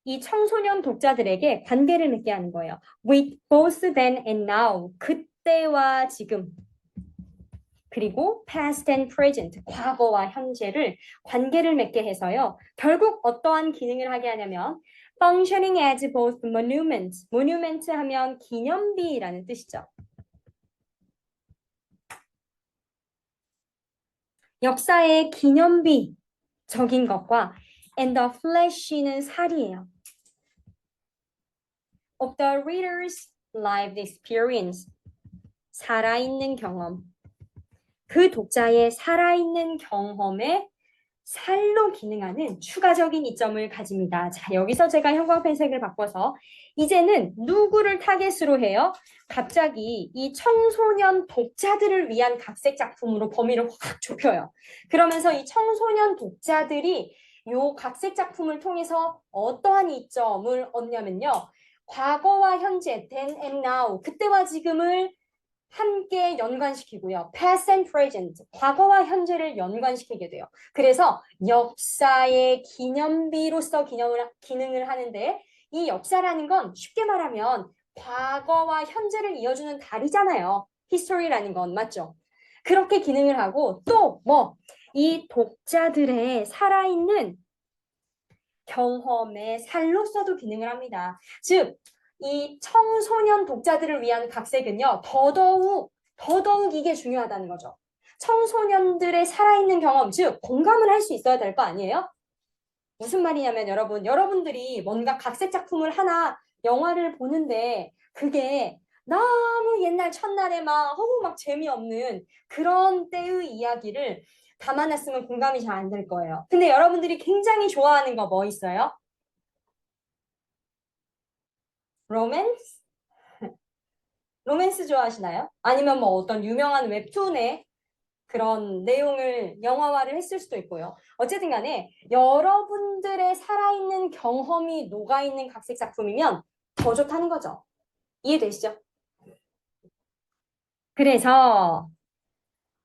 이 청소년 독자들에게 관계를 맺게 하는 거예요. With both then and now. 그때와 지금. 그리고 past and present. 과거와 현재를 관계를 맺게 해서요. 결국 어떠한 기능을 하게 하냐면 functioning as both monument. monument 하면 기념비라는 뜻이죠. 역사의 기념비적인 것과 and the flesh는 살이에요. of the reader's life experience. 살아있는 경험. 그 독자의 살아있는 경험에 살로 기능하는 추가적인 이점을 가집니다. 자, 여기서 제가 형광펜색을 바꿔서 이제는 누구를 타겟으로 해요? 갑자기 이 청소년 독자들을 위한 각색 작품으로 범위를 확 좁혀요. 그러면서 이 청소년 독자들이 요 각색 작품을 통해서 어떠한 이점을 얻냐면요. 과거와 현재, then and now, 그때와 지금을 함께 연관시키고요. past and present, 과거와 현재를 연관시키게 돼요. 그래서 역사의 기념비로서 기능을 하는데 이 역사라는 건 쉽게 말하면 과거와 현재를 이어주는 다리잖아요. history라는 건 맞죠? 그렇게 기능을 하고 또 이 독자들의 살아있는 경험의 살로서도 기능을 합니다. 즉, 이 청소년 독자들을 위한 각색은요, 더더욱 이게 중요하다는 거죠. 청소년들의 살아있는 경험, 즉, 공감을 할 수 있어야 될 거 아니에요? 무슨 말이냐면 여러분들이 뭔가 각색 작품을 하나 영화를 보는데 그게 너무 옛날 첫날에 막 재미없는 그런 때의 이야기를 담아놨으면 공감이 잘 안 될 거예요. 근데 여러분들이 굉장히 좋아하는 거 뭐 있어요? 로맨스? 로맨스 좋아하시나요? 아니면 뭐 어떤 유명한 웹툰의 그런 내용을 영화화를 했을 수도 있고요. 어쨌든 간에 여러분들의 살아있는 경험이 녹아있는 각색 작품이면 더 좋다는 거죠. 이해되시죠? 그래서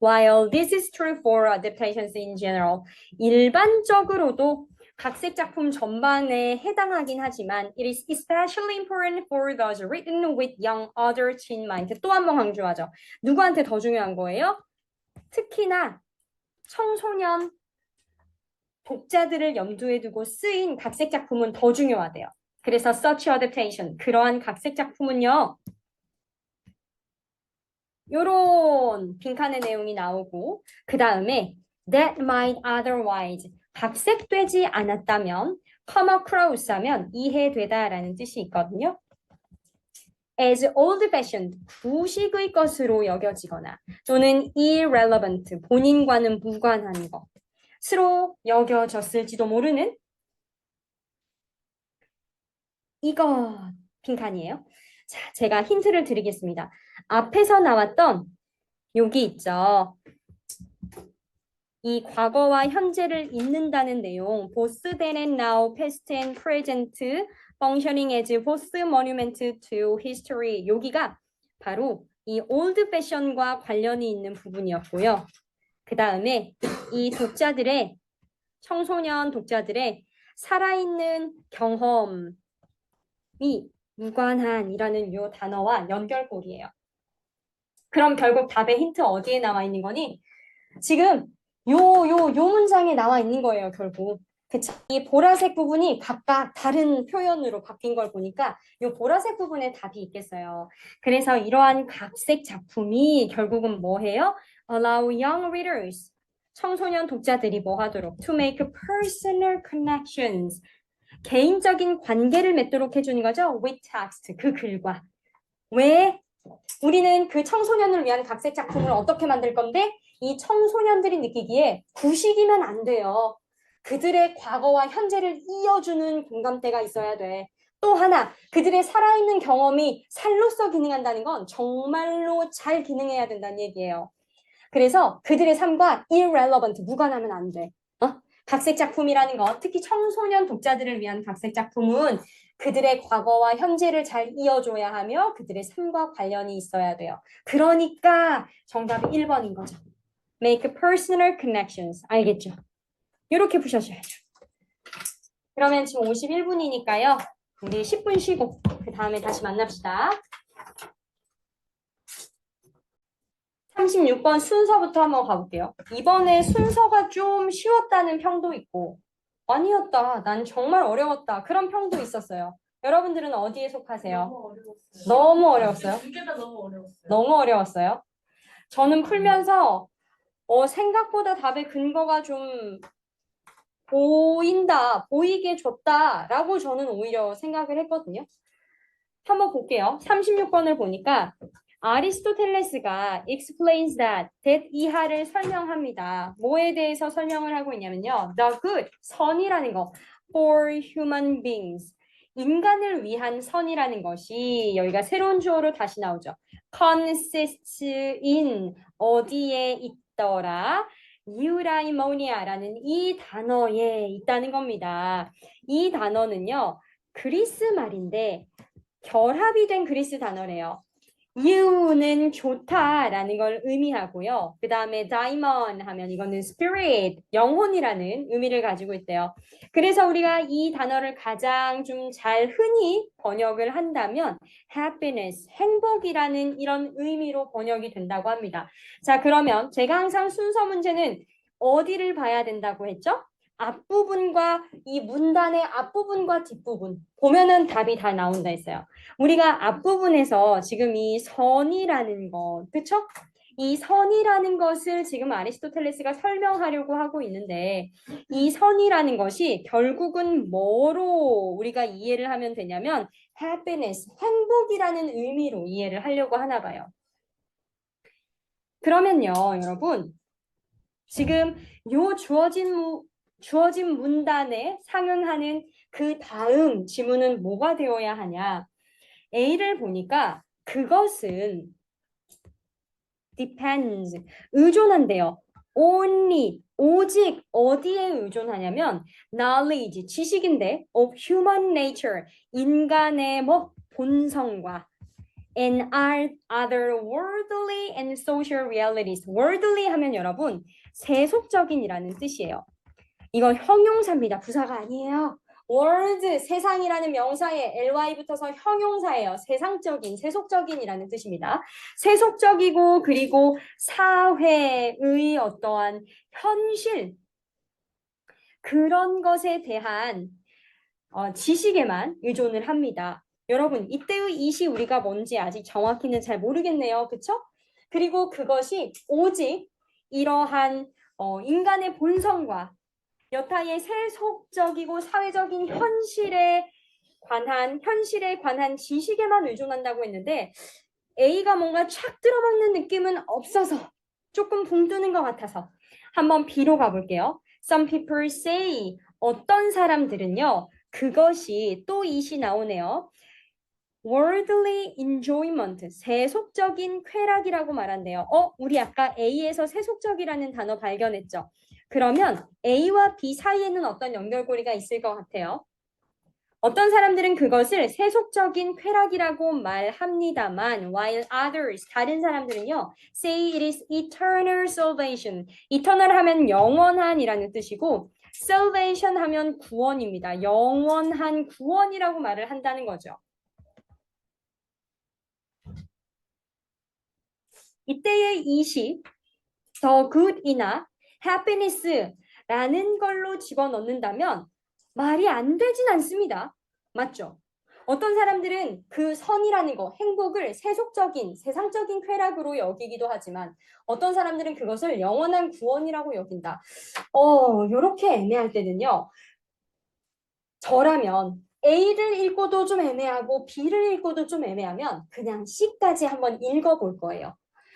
while this is true for adaptations in general, 일반적으로도 각색 작품 전반에 해당하긴 하지만 it is especially important for those written with young authors in mind. 또 한 번 강조하죠. 누구한테 더 중요한 거예요? 특히나 청소년 독자들을 염두에 두고 쓰인 각색 작품은 더 중요하대요. 그래서 such adaptation, 그러한 각색 작품은요. 요런 빈칸의 내용이 나오고 그 다음에 that might otherwise, 각색되지 않았다면 come across 하면 이해되다라는 뜻이 있거든요. as old-fashioned, 구식의 것으로 여겨지거나 또는 irrelevant, 본인과는 무관한 것으로 여겨졌을지도 모르는 이것 빈칸이에요. 자, 제가 힌트를 드리겠습니다. 앞에서 나왔던 여기 있죠. 이 과거와 현재를 잇는다는 내용, both then and now, past and present, functioning as both monument to history. 여기가 바로 이 old fashion과 관련이 있는 부분이었고요. 그 다음에 이 독자들의, 청소년 독자들의 살아있는 경험이 무관한이라는 요 단어와 연결고리예요. 그럼 결국 답의 힌트 어디에 나와 있는 거니? 지금 요 문장에 나와 있는 거예요, 결국. 그치? 이 보라색 부분이 각각 다른 표현으로 바뀐 걸 보니까 요 보라색 부분에 답이 있겠어요. 그래서 이러한 각색 작품이 결국은 뭐 해요? Allow young readers, 청소년 독자들이 뭐 하도록? To make personal connections, 개인적인 관계를 맺도록 해주는 거죠. With text, 그 글과. 왜? 우리는 그 청소년을 위한 각색 작품을 어떻게 만들 건데 이 청소년들이 느끼기에 구식이면 안 돼요. 그들의 과거와 현재를 이어주는 공감대가 있어야 돼. 또 하나, 그들의 살아있는 경험이 살로서 기능한다는 건 정말로 잘 기능해야 된다는 얘기예요. 그래서 그들의 삶과 irrelevant, 무관하면 안 돼. 각색 작품이라는 거, 특히 청소년 독자들을 위한 각색 작품은 그들의 과거와 현재를 잘 이어줘야 하며 그들의 삶과 관련이 있어야 돼요. 그러니까 정답이 1번인 거죠. Make personal connections. 알겠죠? 이렇게 푸셔줘야죠. 그러면 지금 51분이니까요. 우리 10분 쉬고 그 다음에 다시 만납시다. 36번 순서부터 한번 가볼게요. 이번에 순서가 좀 쉬웠다는 평도 있고 아니었다, 난 정말 어려웠다, 그런 평도 있었어요. 여러분들은 어디에 속하세요? 너무 어려웠어요. 너무 어려웠어요? 두 개 다 너무 어려웠어요. 너무 어려웠어요? 저는 풀면서 생각보다 답의 근거가 좀 보이게 줬다라고 저는 오히려 생각을 했거든요. 한번 볼게요. 36번을 보니까 아리스토텔레스가 explains that 이하를 설명합니다. 뭐에 대해서 설명을 하고 있냐면요. The good, 선이라는 거. For human beings. 인간을 위한 선이라는 것이 여기가 새로운 주어로 다시 나오죠. consists in 어디에 있더라. 유라이모니아라는 이 단어에 있다는 겁니다. 이 단어는요. 그리스 말인데 결합이 된 그리스 단어래요. you는 좋다라는 걸 의미하고요. 그 다음에 diamond 하면 이거는 spirit, 영혼이라는 의미를 가지고 있대요. 그래서 우리가 이 단어를 가장 좀 잘 흔히 번역을 한다면 happiness, 행복이라는 이런 의미로 번역이 된다고 합니다. 자, 그러면 제가 항상 순서 문제는 어디를 봐야 된다고 했죠? 앞부분과 이 문단의 앞부분과 뒷부분 보면은 답이 다 나온다 했어요. 우리가 앞부분에서 지금 이 선이라는 것, 그쵸? 이 선이라는 것을 지금 아리스토텔레스가 설명하려고 하고 있는데 이 선이라는 것이 결국은 뭐로 우리가 이해를 하면 되냐면 happiness, 행복이라는 의미로 이해를 하려고 하나 봐요. 그러면요, 여러분 지금 요 주어진 문단에 상응하는 그 다음 지문은 뭐가 되어야 하냐? A를 보니까 그것은 depends, 의존한대요. only, 오직 어디에 의존하냐면 knowledge, 지식인데 of human nature, 인간의 뭐 본성과 and other worldly and social realities. worldly 하면 여러분 세속적인이라는 뜻이에요. 이건 형용사입니다. 부사가 아니에요. world, 세상이라는 명사에 ly 붙어서 형용사예요. 세상적인, 세속적인이라는 뜻입니다. 세속적이고 그리고 사회의 어떠한 현실 그런 것에 대한 지식에만 의존을 합니다. 여러분, 이때의 이시 우리가 뭔지 아직 정확히는 잘 모르겠네요. 그쵸? 그리고 그것이 오직 이러한 인간의 본성과 여타의 세속적이고 사회적인 현실에 관한 지식에만 의존한다고 했는데 A가 뭔가 착 들어먹는 느낌은 없어서 조금 붕 뜨는 것 같아서 한번 B로 가볼게요. Some people say 어떤 사람들은요 그것이 또 이시 나오네요. worldly enjoyment, 세속적인 쾌락이라고 말한대요. 우리 아까 A에서 세속적이라는 단어 발견했죠? 그러면 A와 B 사이에는 어떤 연결고리가 있을 것 같아요? 어떤 사람들은 그것을 세속적인 쾌락이라고 말합니다만 while others, 다른 사람들은요 say it is eternal salvation. eternal 하면 영원한이라는 뜻이고 salvation 하면 구원입니다. 영원한 구원이라고 말을 한다는 거죠. 이때의 이시 the good이나 happiness라는 걸로 집어넣는다면 말이 안 되진 않습니다. 맞죠? 어떤 사람들은 그 선이라는 거, 행복을 세속적인, 세상적인 쾌락으로 여기기도 하지만 어떤 사람들은 그것을 영원한 구원이라고 여긴다. 요렇게 애매할 때는요. 저라면 A를 읽고도 좀 애매하고 B를 읽고도 좀 애매하면 그냥 C까지 한번 읽어볼 거예요.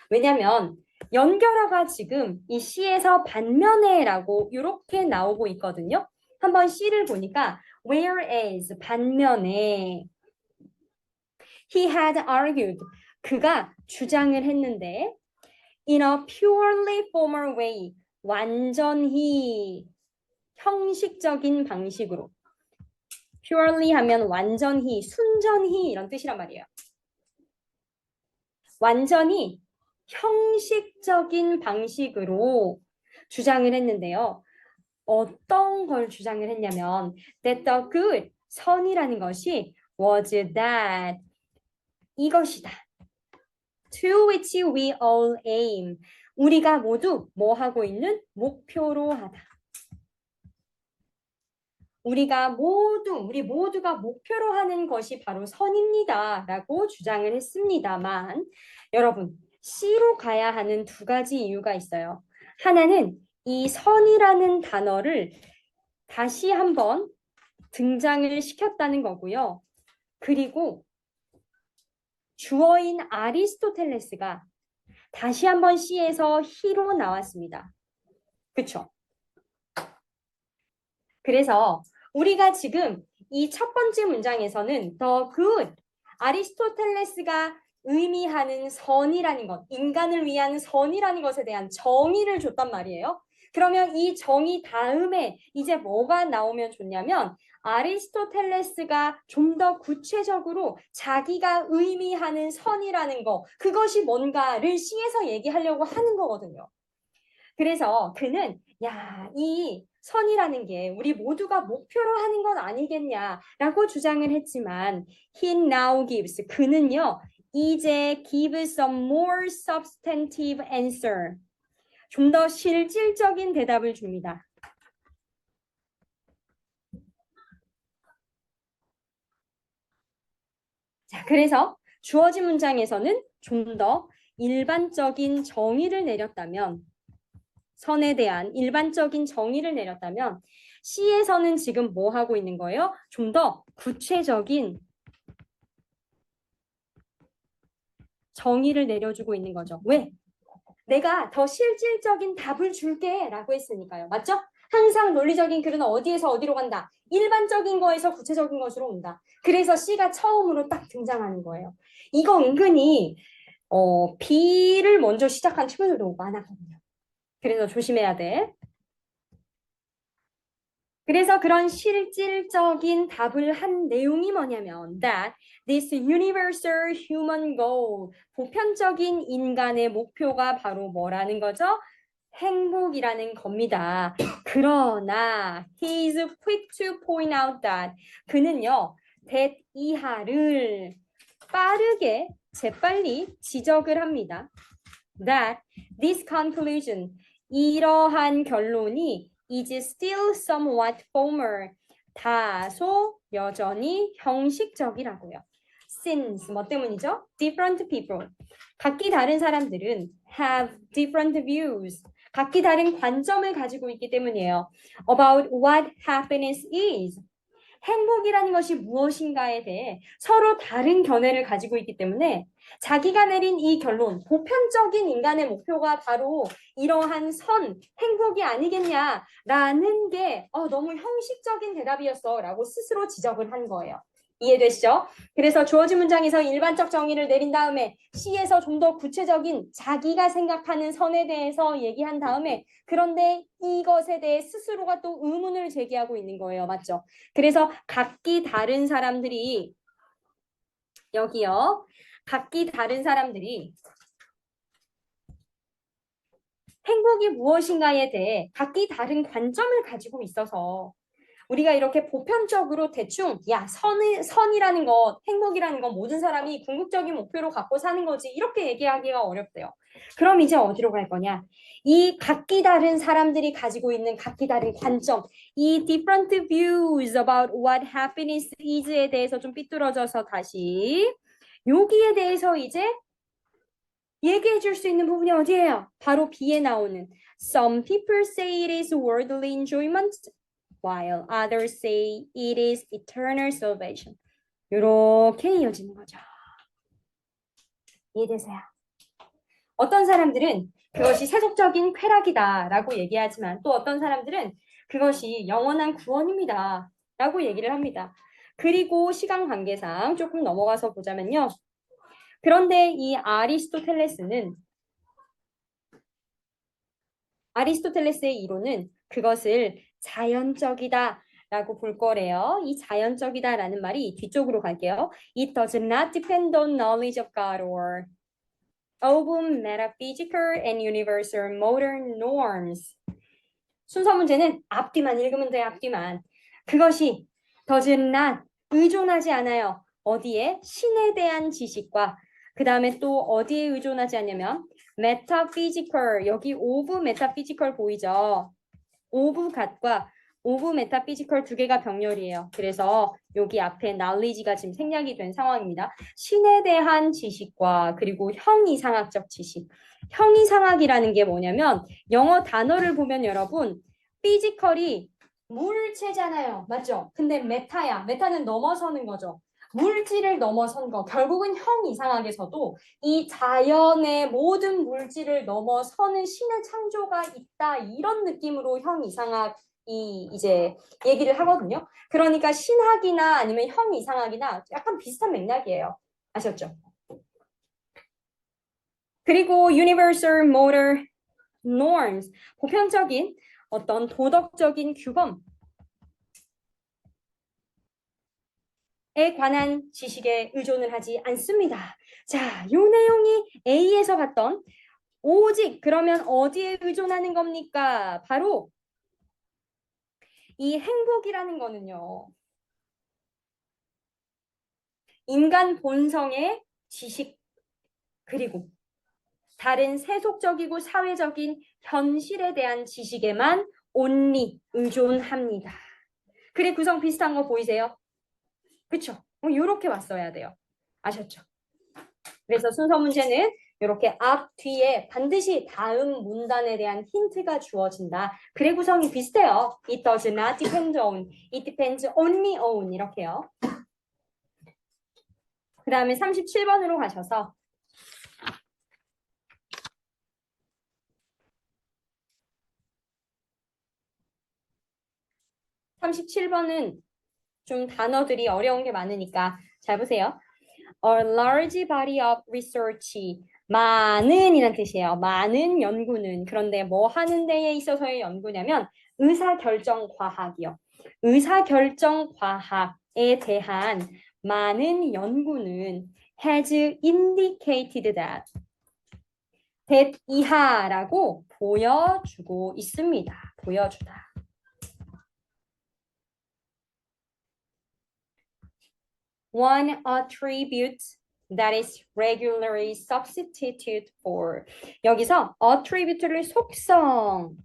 왜냐면 연결어가 지금 이 C에서 반면에라고 이렇게 나오고 있거든요. 한번 C를 보니까 whereas 반면에 he had argued 그가 주장을 했는데 in a purely formal way 완전히 형식적인 방식으로 purely 하면 완전히 순전히 이런 뜻이란 말이에요. 완전히 형식적인 방식으로 주장을 했는데요. 어떤 걸 주장을 했냐면 that the good, 선이라는 것이 was that, 이것이다. to which we all aim, 우리가 모두 뭐 하고 있는? 목표로 하다. 우리 모두가 목표로 하는 것이 바로 선입니다. 라고 주장을 했습니다만 여러분, C로 가야 하는 두 가지 이유가 있어요. 하나는 이 선이라는 단어를 다시 한번 등장을 시켰다는 거고요. 그리고 주어인 아리스토텔레스가 다시 한번 C에서 he로 나왔습니다. 그쵸? 그래서 우리가 지금 이 첫 번째 문장에서는 the good, 아리스토텔레스가 의미하는 선이라는 것, 인간을 위한 선이라는 것에 대한 정의를 줬단 말이에요. 그러면 이 정의 다음에 이제 뭐가 나오면 좋냐면 아리스토텔레스가 좀 더 구체적으로 자기가 의미하는 선이라는 거, 그것이 뭔가를 C에서 얘기하려고 하는 거거든요. 그래서 그는 이 선이라는 게 우리 모두가 목표로 하는 건 아니겠냐라고 주장을 했지만 he now gives, 그는요 이제 gives some more substantive answer, 좀 더 실질적인 대답을 줍니다. 자, 그래서 주어진 문장에서는 좀 더 일반적인 정의를 내렸다면, 선에 대한 일반적인 정의를 내렸다면 C에서는 지금 뭐 하고 있는 거예요? 좀 더 구체적인 정의를 내려주고 있는 거죠. 왜? 내가 더 실질적인 답을 줄게 라고 했으니까요. 맞죠? 항상 논리적인 글은 어디에서 어디로 간다. 일반적인 거에서 구체적인 것으로 온다. 그래서 C가 처음으로 딱 등장하는 거예요. 이거 은근히 B를 먼저 시작한 친구들도 많았거든요. 그래서 조심해야 돼. 그래서 그런 실질적인 답을 한 내용이 뭐냐면 that this universal human goal, 보편적인 인간의 목표가 바로 뭐라는 거죠? 행복이라는 겁니다. 그러나 he is quick to point out that, 그는요 that 이하를 빠르게 재빨리 지적을 합니다. that this conclusion, 이러한 결론이 is still somewhat formal, 다소 여전히 형식적이라고요. Since 뭐 때문이죠? Different people, 각기 다른 사람들은 have different views, 각기 다른 관점을 가지고 있기 때문이에요. About what happiness is, 행복이라는 것이 무엇인가에 대해 서로 다른 견해를 가지고 있기 때문에 자기가 내린 이 결론, 보편적인 인간의 목표가 바로 이러한 선, 행복이 아니겠냐라는 게 너무 형식적인 대답이었어 라고 스스로 지적을 한 거예요. 이해되시죠? 그래서 주어진 문장에서 일반적 정의를 내린 다음에 C에서 좀 더 구체적인 자기가 생각하는 선에 대해서 얘기한 다음에, 그런데 이것에 대해 스스로가 또 의문을 제기하고 있는 거예요. 맞죠? 그래서 각기 다른 사람들이, 여기요, 각기 다른 사람들이 행복이 무엇인가에 대해 각기 다른 관점을 가지고 있어서 우리가 이렇게 보편적으로 대충 선이라는 것, 행복이라는 건 모든 사람이 궁극적인 목표로 갖고 사는 거지 이렇게 얘기하기가 어렵대요. 그럼 이제 어디로 갈 거냐? 이 각기 다른 사람들이 가지고 있는 각기 다른 관점, 이 different views about what happiness is에 대해서 좀 삐뚤어져서 다시 여기에 대해서 이제 얘기해 줄 수 있는 부분이 어디예요? 바로 B에 나오는 Some people say it is worldly enjoyment, while others say it is eternal salvation. 이렇게 이어지는 거죠. 이해되세요? 어떤 사람들은 그것이 세속적인 쾌락이다라고 얘기하지만 또 어떤 사람들은 그것이 영원한 구원입니다 라고 얘기를 합니다. 그리고 시간 관계상 조금 넘어가서 보자면요. 그런데 이 아리스토텔레스의 이론은 그것을 자연적이다 라고 볼 거래요. 이 자연적이다라는 말이 뒤쪽으로 갈게요. It does not depend on knowledge of God or of metaphysical and universal modern norms. 순서 문제는 앞뒤만 읽으면 돼요. 앞뒤만. 그것이 does not, 의존하지 않아요. 어디에? 신에 대한 지식과 그 다음에 또 어디에 의존하지 않냐면 metaphysical, 여기 of metaphysical 보이죠? of God과 of metaphysical 두 개가 병렬이에요. 그래서 여기 앞에 knowledge가 지금 생략이 된 상황입니다. 신에 대한 지식과 그리고 형이상학적 지식. 형이상학이라는 게 뭐냐면 영어 단어를 보면 여러분 physical이 물체잖아요. 맞죠? 근데 메타야. 메타는 넘어서는 거죠. 물질을 넘어선 거, 결국은 형 이상학에서도 이 자연의 모든 물질을 넘어서는 신의 창조가 있다, 이런 느낌으로 형 이상학이 이제 얘기를 하거든요. 그러니까 신학이나 아니면 형 이상학이나 약간 비슷한 맥락이에요. 아셨죠? 그리고 Universal Motor Norms, 보편적인 어떤 도덕적인 규범, 에 관한 지식에 의존을 하지 않습니다. 자, 이 내용이 A에서 봤던 오직 그러면 어디에 의존하는 겁니까? 바로 이 행복이라는 거는요. 인간 본성의 지식 그리고 다른 세속적이고 사회적인 현실에 대한 지식에만 only 의존합니다. 그래 구성 비슷한 거 보이세요? 그쵸? 이렇게 왔어야 돼요. 아셨죠? 그래서 순서 문제는 이렇게 앞 뒤에 반드시 다음 문단에 대한 힌트가 주어진다. 그래 구성이 비슷해요. It does not depend on, it depends only on 이렇게요. 그 다음에 37번으로 가셔서 (37번은) 좀 단어들이 어려운 게 많으니까 잘 보세요. A large body of research. 많은 이란 뜻이에요. 많은 연구는. 그런데 뭐 하는 데에 있어서의 연구냐면 의사결정 과학이요. 의사결정 과학에 대한 많은 연구는 has indicated that 이하라고 보여주고 있습니다. 보여주다. One attribute that is regularly substituted for. 여기서 attribute를 속성이라고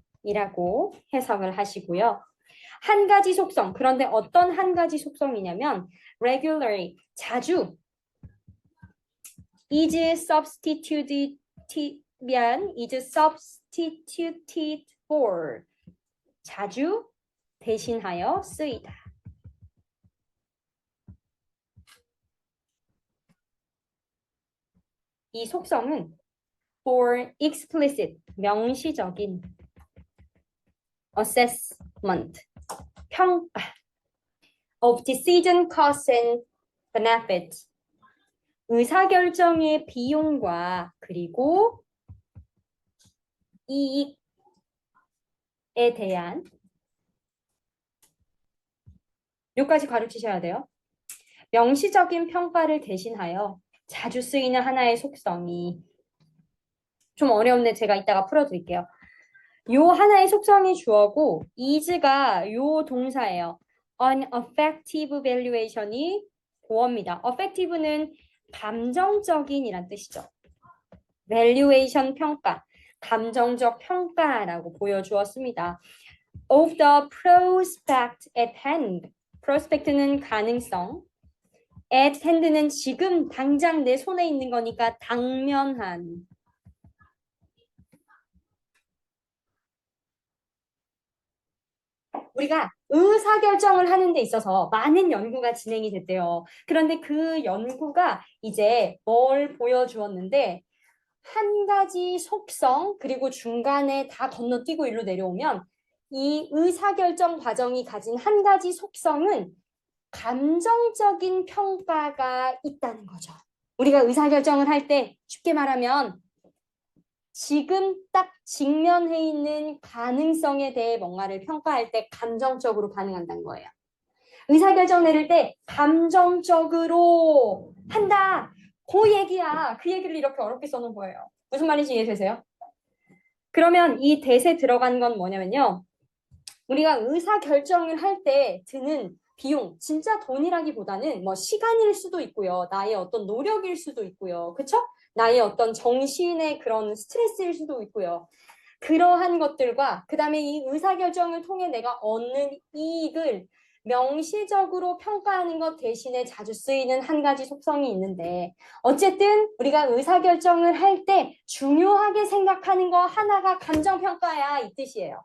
해석을 하시고요. 한 가지 속성, 그런데 어떤 한 가지 속성이냐면 regularly, 자주 is substituted for, 자주 대신하여 쓰이다. 이 속성은 for explicit, 명시적인 assessment, 평가 of decision costs and benefits, 의사결정의 비용과 그리고 이익에 대한 여기까지 가르치셔야 돼요. 명시적인 평가를 대신하여 자주 쓰이는 하나의 속성이 좀 어려운데 제가 이따가 풀어드릴게요. 요 하나의 속성이 주어고 is가 요 동사예요. An affective valuation이 보어입니다. affective는 감정적인 이란 뜻이죠. valuation 평가, 감정적 평가라고 보여주었습니다. Of the prospect at hand. prospect는 가능성. at hand는 지금 당장 내 손에 있는 거니까 당면한. 우리가 의사결정을 하는 데 있어서 많은 연구가 진행이 됐대요. 그런데 그 연구가 이제 뭘 보여주었는데 한 가지 속성 그리고 중간에 다 건너뛰고 일로 내려오면 이 의사결정 과정이 가진 한 가지 속성은 감정적인 평가가 있다는 거죠. 우리가 의사결정을 할 때 쉽게 말하면 지금 딱 직면해 있는 가능성에 대해 뭔가를 평가할 때 감정적으로 반응한다는 거예요. 의사결정 내릴 때 감정적으로 한다. 그 얘기야. 그 얘기를 이렇게 어렵게 써놓은 거예요. 무슨 말인지 이해되세요? 그러면 이 대세 들어간 건 뭐냐면요. 우리가 의사결정을 할 때 드는 비용, 진짜 돈이라기보다는 뭐 시간일 수도 있고요. 나의 어떤 노력일 수도 있고요. 그쵸? 나의 어떤 정신의 그런 스트레스일 수도 있고요. 그러한 것들과 그 다음에 이 의사결정을 통해 내가 얻는 이익을 명시적으로 평가하는 것 대신에 자주 쓰이는 한 가지 속성이 있는데 어쨌든 우리가 의사결정을 할 때 중요하게 생각하는 거 하나가 감정평가야 이 뜻이에요.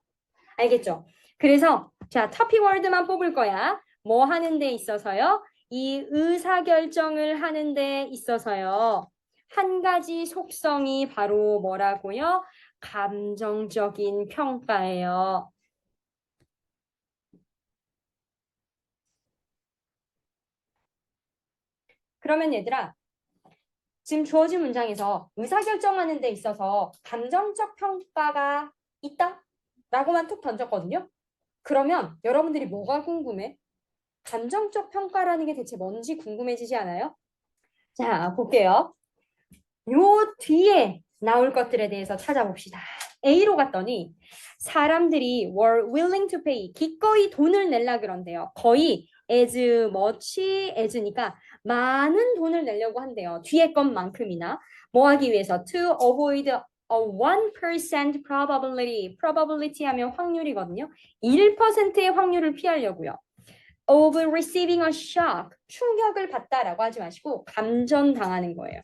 알겠죠? 그래서 자, 터피 월드만 뽑을 거야. 뭐 하는 데 있어서요? 이 의사결정을 하는 데 있어서요. 한 가지 속성이 바로 뭐라고요? 감정적인 평가예요. 그러면 얘들아, 지금 주어진 문장에서 의사결정하는 데 있어서 감정적 평가가 있다? 라고만 툭 던졌거든요. 그러면 여러분들이 뭐가 궁금해? 감정적 평가라는 게 대체 뭔지 궁금해지지 않아요? 자, 볼게요. 요 뒤에 나올 것들에 대해서 찾아봅시다. A로 갔더니 사람들이 were willing to pay, 기꺼이 돈을 낼라 그런데요. 거의 as much as니까 많은 돈을 내려고 한대요. 뒤에 것만큼이나 뭐 하기 위해서 to avoid a 1% probability 하면 확률이거든요. 1%의 확률을 피하려고요. of receiving a shock, 충격을 받다라고 하지 마시고 감전당하는 거예요.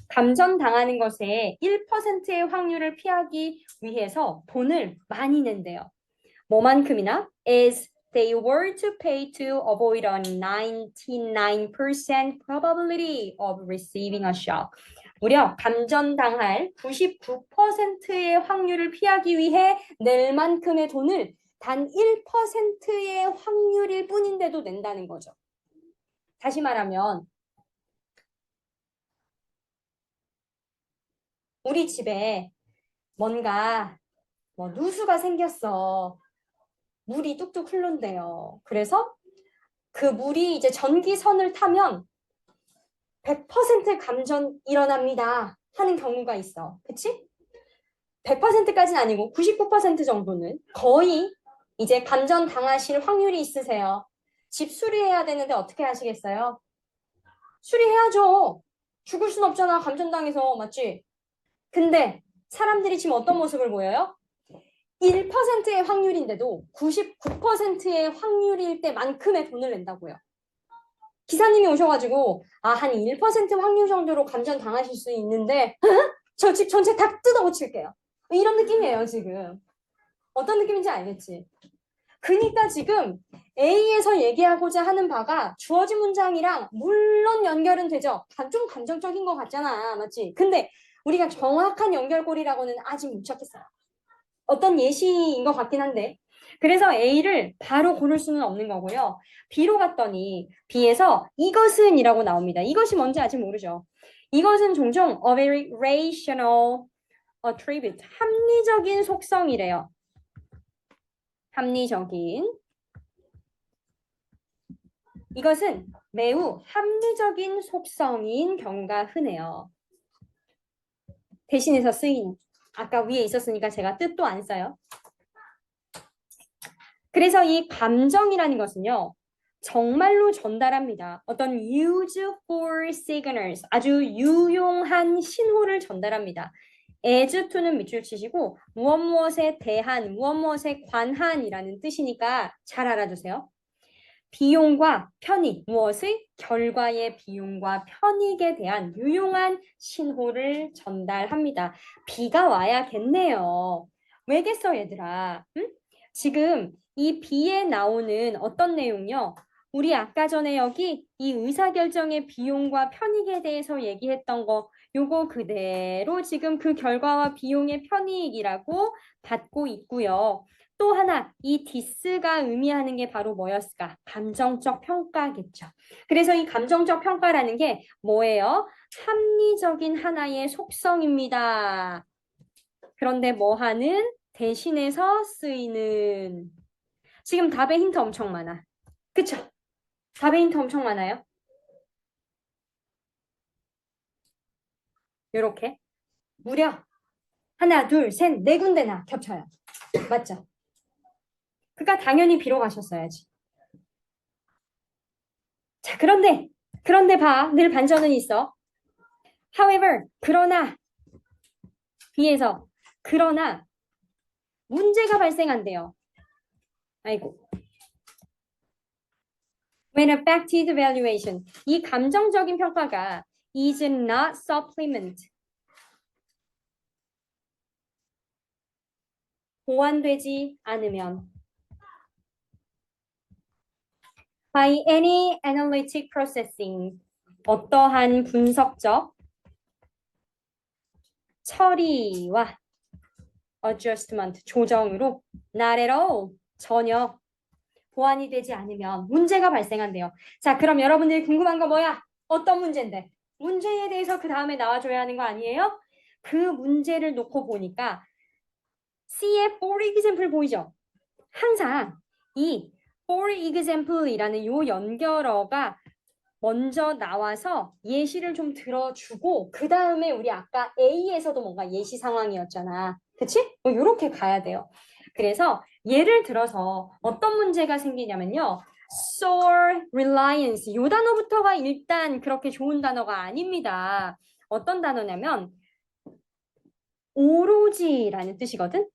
감전당하는 것에 1%의 확률을 피하기 위해서 돈을 많이 낸대요. 뭐만큼이나? As they were to pay to avoid a 99% probability of receiving a shock. 무려 감전당할 99%의 확률을 피하기 위해 낼 만큼의 돈을 단 1%의 확률일 뿐인데도 낸다는 거죠. 다시 말하면 우리 집에 뭔가 누수가 생겼어. 물이 뚝뚝 흐른대요. 그래서 그 물이 이제 전기선을 타면 100% 감전 일어납니다 하는 경우가 있어. 그치? 100%까지는 아니고 99% 정도는 거의 이제 감전 당하실 확률이 있으세요. 집 수리해야 되는데 어떻게 하시겠어요? 수리해야죠. 죽을 순 없잖아. 감전당해서. 맞지? 근데 사람들이 지금 어떤 모습을 보여요? 1%의 확률인데도 99%의 확률일 때만큼의 돈을 낸다고요. 기사님이 오셔가지고 한 1% 확률 정도로 감전 당하실 수 있는데 저 집 전체 다 뜯어 고칠게요. 이런 느낌이에요 지금. 어떤 느낌인지 알겠지? 그러니까 지금 A에서 얘기하고자 하는 바가 주어진 문장이랑 물론 연결은 되죠. 좀 감정적인 것 같잖아. 맞지? 근데 우리가 정확한 연결고리라고는 아직 못 찾겠어요. 어떤 예시인 것 같긴 한데. 그래서 A를 바로 고를 수는 없는 거고요. B로 갔더니 B에서 이것은 이라고 나옵니다. 이것이 뭔지 아직 모르죠. 이것은 종종 a very rational attribute, 합리적인 속성이래요. 합리적인. 이것은 매우 합리적인 속성인 경우가 흔해요. 대신해서 쓰이는. 아까 위에 있었으니까 제가 뜻도 안 써요. 그래서 이 감정이라는 것은요. 정말로 전달합니다. 어떤 useful signals, 아주 유용한 신호를 전달합니다. as to는 밑줄 치시고 무엇 무엇에 대한, 무엇 무엇에 관한이라는 뜻이니까 잘 알아두세요. 비용과 편익, 무엇의? 결과의 비용과 편익에 대한 유용한 신호를 전달합니다. 비가 와야겠네요. 왜겠어, 얘들아? 응? 지금 이 B에 나오는 어떤 내용요? 우리 아까 전에 여기 이 의사결정의 비용과 편익에 대해서 얘기했던 거 요거 그대로 지금 그 결과와 비용의 편익이라고 받고 있고요. 또 하나 이 디스가 의미하는 게 바로 뭐였을까? 감정적 평가겠죠. 그래서 이 감정적 평가라는 게 뭐예요? 합리적인 하나의 속성입니다. 그런데 뭐 하는? 대신해서 쓰이는. 지금 답에 힌트 엄청 많아. 그쵸? 답에 힌트 엄청 많아요. 요렇게 무려 하나, 둘, 셋, 네 군데나 겹쳐요. 맞죠? 그러니까 당연히 B로 가셨어야지. 자, 그런데 봐. 늘 반전은 있어. However, 그러나 B에서 그러나 문제가 발생한대요. 아이고. When affected evaluation. 이 감정적인 평가가 is not supplement. 보완되지 않으면 by any analytic processing. 어떠한 분석적 처리와 adjustment, 조정으로 not at all, 전혀 보완이 되지 않으면 문제가 발생한대요. 자, 그럼 여러분들이 궁금한 거 뭐야? 어떤 문제인데? 문제에 대해서 그 다음에 나와줘야 하는 거 아니에요? 그 문제를 놓고 보니까 C의 for example 보이죠? 항상 이 for example이라는 요 연결어가 먼저 나와서 예시를 좀 들어주고 그 다음에 우리 아까 A에서도 뭔가 예시 상황이었잖아. 그치? 뭐 이렇게 가야 돼요. 그래서 예를 들어서 어떤 문제가 생기냐면요. sole reliance 요 단어부터가 일단 그렇게 좋은 단어가 아닙니다. 어떤 단어냐면 오로지라는 뜻이거든.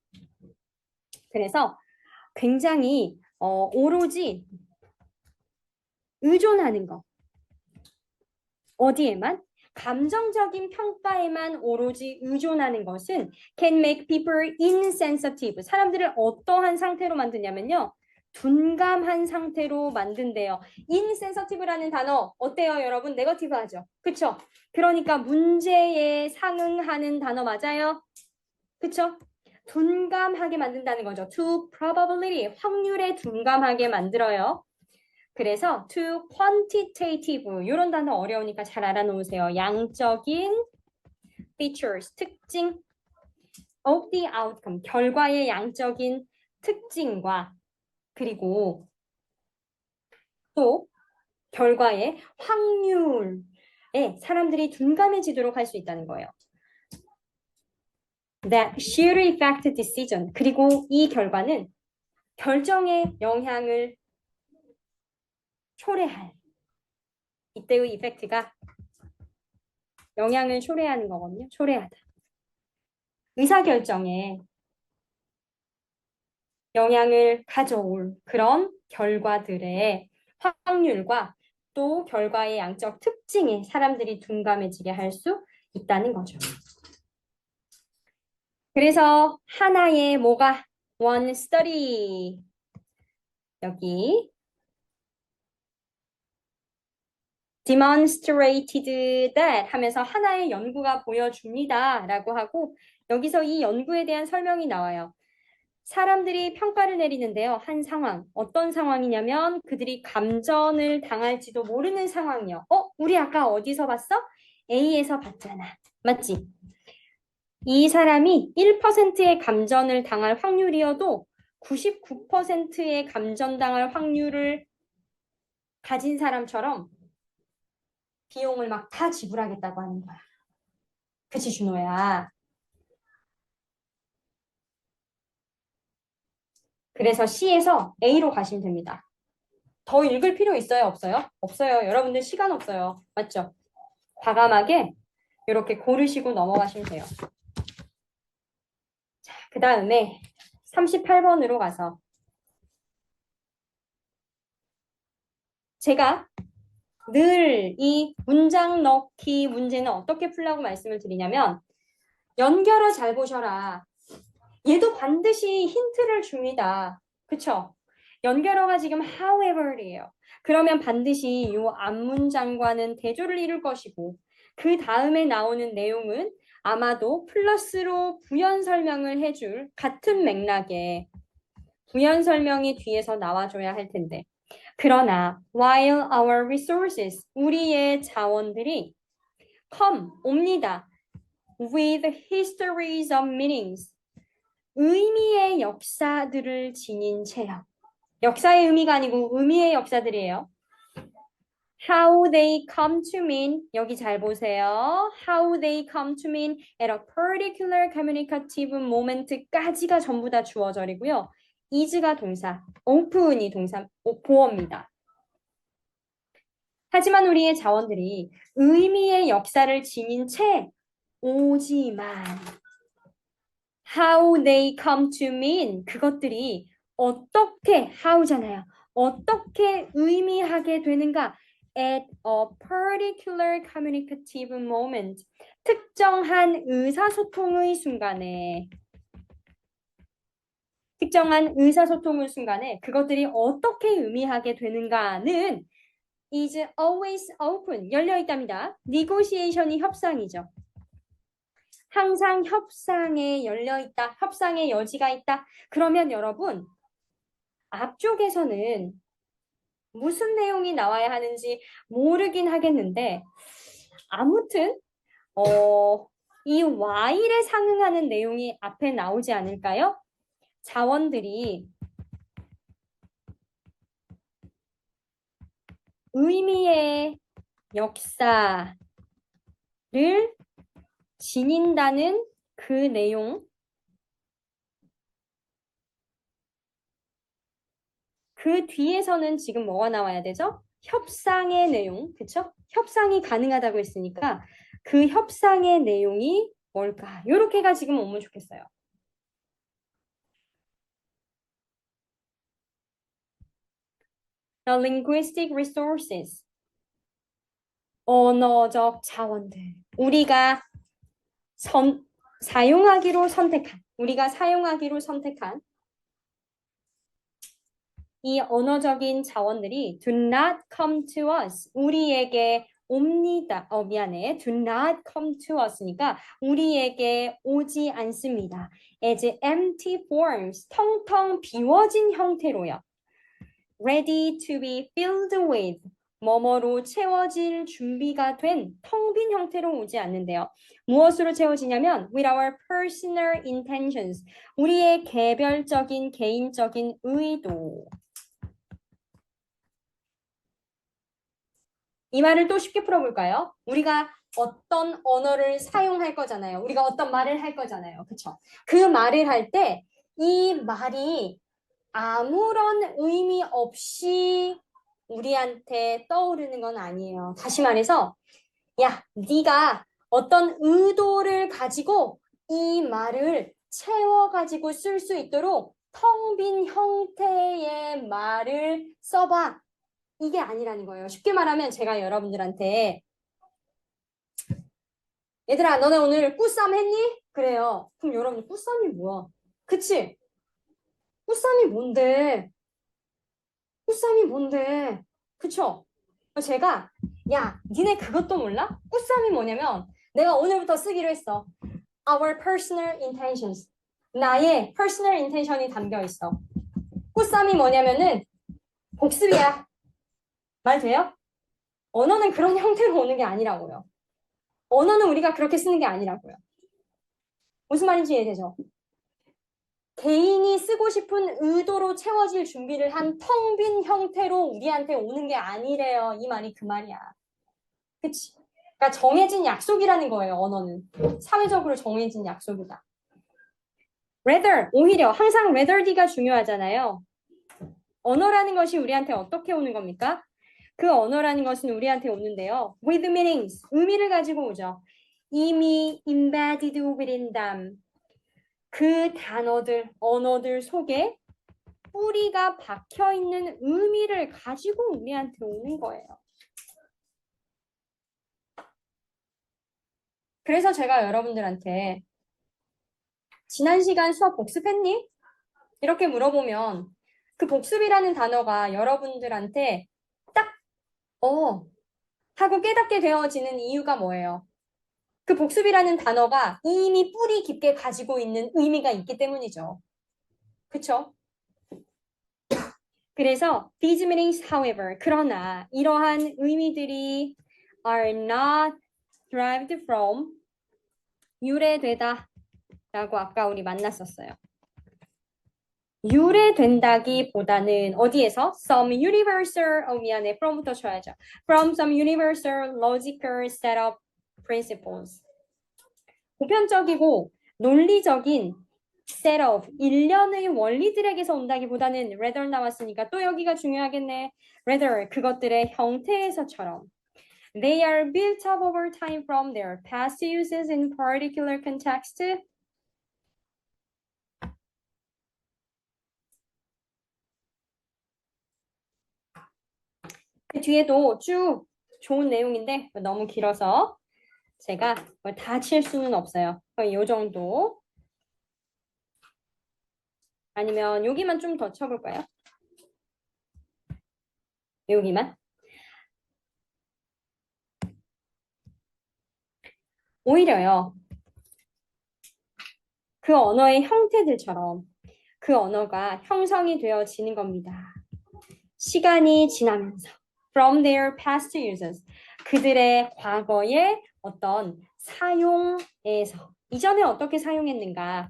그래서 굉장히 오로지 의존하는 거. 어디에만? 감정적인 평가에만 오로지 의존하는 것은 can make people insensitive. 사람들을 어떠한 상태로 만드냐면요. 둔감한 상태로 만든대요. insensitive라는 단어 어때요, 여러분? 네거티브하죠? 그쵸? 그러니까 문제에 상응하는 단어 맞아요? 그쵸? 둔감하게 만든다는 거죠. to probability, 확률에 둔감하게 만들어요. 그래서 to quantitative 이런 단어 어려우니까 잘 알아놓으세요. 양적인 features, 특징 of the outcome, 결과의 양적인 특징과 그리고 또 결과의 확률에 사람들이 둔감해지도록 할 수 있다는 거예요. That should affect decision. 그리고 이 결과는 결정에 영향을 초래할 이때의 이펙트가 영향을 초래하는 거거든요. 초래하다. 의사결정에 영향을 가져올 그런 결과들의 확률과 또 결과의 양적 특징에 사람들이 둔감해지게 할 수 있다는 거죠. 그래서 하나의 뭐가 one study 여기 demonstrated that 하면서 하나의 연구가 보여줍니다 라고 하고 여기서 이 연구에 대한 설명이 나와요. 사람들이 평가를 내리는데요. 한 상황. 어떤 상황이냐면 그들이 감전을 당할지도 모르는 상황이요. 우리 아까 어디서 봤어? A에서 봤잖아. 맞지? 이 사람이 1%의 감전을 당할 확률이어도 99%의 감전당할 확률을 가진 사람처럼 비용을 막 다 지불하겠다고 하는 거야. 그치, 준호야? 그래서 C에서 A로 가시면 됩니다. 더 읽을 필요 있어요? 없어요? 없어요. 여러분들 시간 없어요. 맞죠? 과감하게 이렇게 고르시고 넘어가시면 돼요. 자, 그 다음에 38번으로 가서 제가 늘 이 문장 넣기 문제는 어떻게 풀라고 말씀을 드리냐면 연결어 잘 보셔라. 얘도 반드시 힌트를 줍니다. 그쵸? 연결어가 지금 however이에요. 그러면 반드시 이 앞문장과는 대조를 이룰 것이고 그 다음에 나오는 내용은 아마도 플러스로 부연 설명을 해줄 같은 맥락의 부연 설명이 뒤에서 나와줘야 할 텐데 그러나 while our resources 우리의 자원들이 come 옵니다 with histories of meanings 의미의 역사들을 지닌 체험 역사의 의미가 아니고 의미의 역사들이에요. How they come to mean 여기 잘 보세요. How they come to mean at a particular communicative moment까지가 전부 다 주어절이고요. is가 동사, open이 동사, 보어입니다. 하지만 우리의 자원들이 의미의 역사를 지닌 채 오지만 how they come to mean 그것들이 어떻게 how잖아요. 어떻게 의미하게 되는가? At a particular communicative moment 특정한 의사소통의 순간에 특정한 의사소통의 순간에 그것들이 어떻게 의미하게 되는가는 is always open, 열려 있답니다. negotiation이 협상이죠. 항상 협상에 열려 있다, 협상의 여지가 있다. 그러면 여러분, 앞쪽에서는 무슨 내용이 나와야 하는지 모르긴 하겠는데, 아무튼 이 while에 상응하는 내용이 앞에 나오지 않을까요? 자원들이 의미의 역사를 지닌다는 그 내용, 그 뒤에서는 지금 뭐가 나와야 되죠? 협상의 내용, 그쵸? 협상이 가능하다고 했으니까 그 협상의 내용이 뭘까? 요렇게가 지금 오면 좋겠어요. The linguistic resources, 언어적 자원들. 우리가 사용하기로 선택한 이 언어적인 자원들이 do not come to us. 우리에게 옵니다. do not come to us니까 우리에게 오지 않습니다. as empty forms, 텅텅 비워진 형태로요. ready to be filled with, 뭐뭐로 채워질 준비가 된 텅 빈 형태로 오지 않는데요. 무엇으로 채워지냐면 with our personal intentions, 우리의 개별적인 개인적인 의도. 이 말을 또 쉽게 풀어볼까요? 우리가 어떤 언어를 사용할 거잖아요. 우리가 어떤 말을 할 거잖아요. 그쵸? 그 말을 할 때 이 말이 아무런 의미 없이 우리한테 떠오르는 건 아니에요. 다시 말해서 야, 네가 어떤 의도를 가지고 이 말을 채워가지고 쓸 수 있도록 텅 빈 형태의 말을 써봐. 이게 아니라는 거예요. 쉽게 말하면 제가 여러분들한테 얘들아 너네 오늘 꾸쌈 했니? 그래요. 그럼 여러분 꾸쌈이 뭐야? 그치? 꾸쌈이 뭔데? 꾸쌈이 뭔데? 그쵸? 제가 야 니네 그것도 몰라? 꾸쌈이 뭐냐면 내가 오늘부터 쓰기로 했어. Our personal intentions. 나의 personal intention이 담겨 있어. 꾸쌈이 뭐냐면은 복습이야. 말 돼요? 언어는 그런 형태로 오는 게 아니라고요. 언어는 우리가 그렇게 쓰는 게 아니라고요. 무슨 말인지 이해되죠? 개인이 쓰고 싶은 의도로 채워질 준비를 한 텅 빈 형태로 우리한테 오는 게 아니래요. 이 말이 그 말이야. 그치? 그러니까 정해진 약속이라는 거예요, 언어는. 사회적으로 정해진 약속이다. rather, 오히려 항상 rather D가 중요하잖아요. 언어라는 것이 우리한테 어떻게 오는 겁니까? 그 언어라는 것은 우리한테 오는데요. with meanings, 의미를 가지고 오죠. 이미 embedded within them. 그 단어들, 언어들 속에 뿌리가 박혀 있는 의미를 가지고 우리한테 오는 거예요. 그래서 제가 여러분들한테 지난 시간 수업 복습했니? 이렇게 물어보면 그 복습이라는 단어가 여러분들한테 딱 하고 깨닫게 되어지는 이유가 뭐예요? 그 복습이라는 단어가 이미 뿌리 깊게 가지고 있는 의미가 있기 때문이죠. 그쵸? 그래서 these meanings, however, 그러나 이러한 의미들이 are not derived from, 유래되다 라고 아까 우리 만났었어요. 유래된다기보다는 어디에서? some universal, 미안해, from부터 쳐야죠. from some universal logical set of principles. 보편적이고 논리적인 set of, 일련의 원리들에게서 온다기보다는 rather 나왔으니까 또 여기가 중요하겠네. rather, 그것들의 형태에서처럼. They are built up over time from their past uses in particular context. 그 뒤에도 쭉 좋은 내용인데 너무 길어서 제가 다 칠 수는 없어요. 이 정도 아니면 여기만 좀 더 쳐볼까요? 여기만. 오히려요. 그 언어의 형태들처럼 그 언어가 형성이 되어지는 겁니다. 시간이 지나면서 from their past uses 그들의 과거의 어떤 사용에서 이전에 어떻게 사용했는가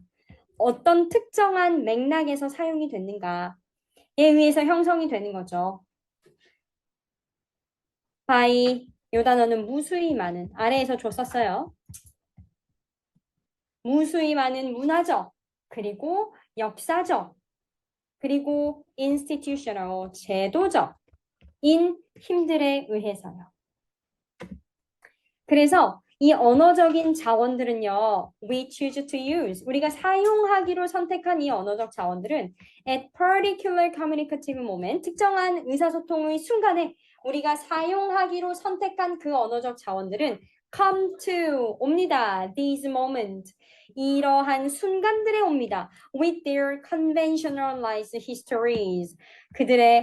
어떤 특정한 맥락에서 사용이 됐는가에 의해서 형성이 되는 거죠. by 이 단어는 무수히 많은 아래에서 줬었어요. 무수히 많은 문화적 그리고 역사적 그리고 institutional 제도적 인 힘들에 의해서요. 그래서 이 언어적인 자원들은요, we choose to use. 우리가 사용하기로 선택한 이 언어적 자원들은 at particular communicative moment, 특정한 의사소통의 순간에 우리가 사용하기로 선택한 그 언어적 자원들은 come to, 옵니다. These moments, 이러한 순간들에 옵니다. With their conventionalized histories.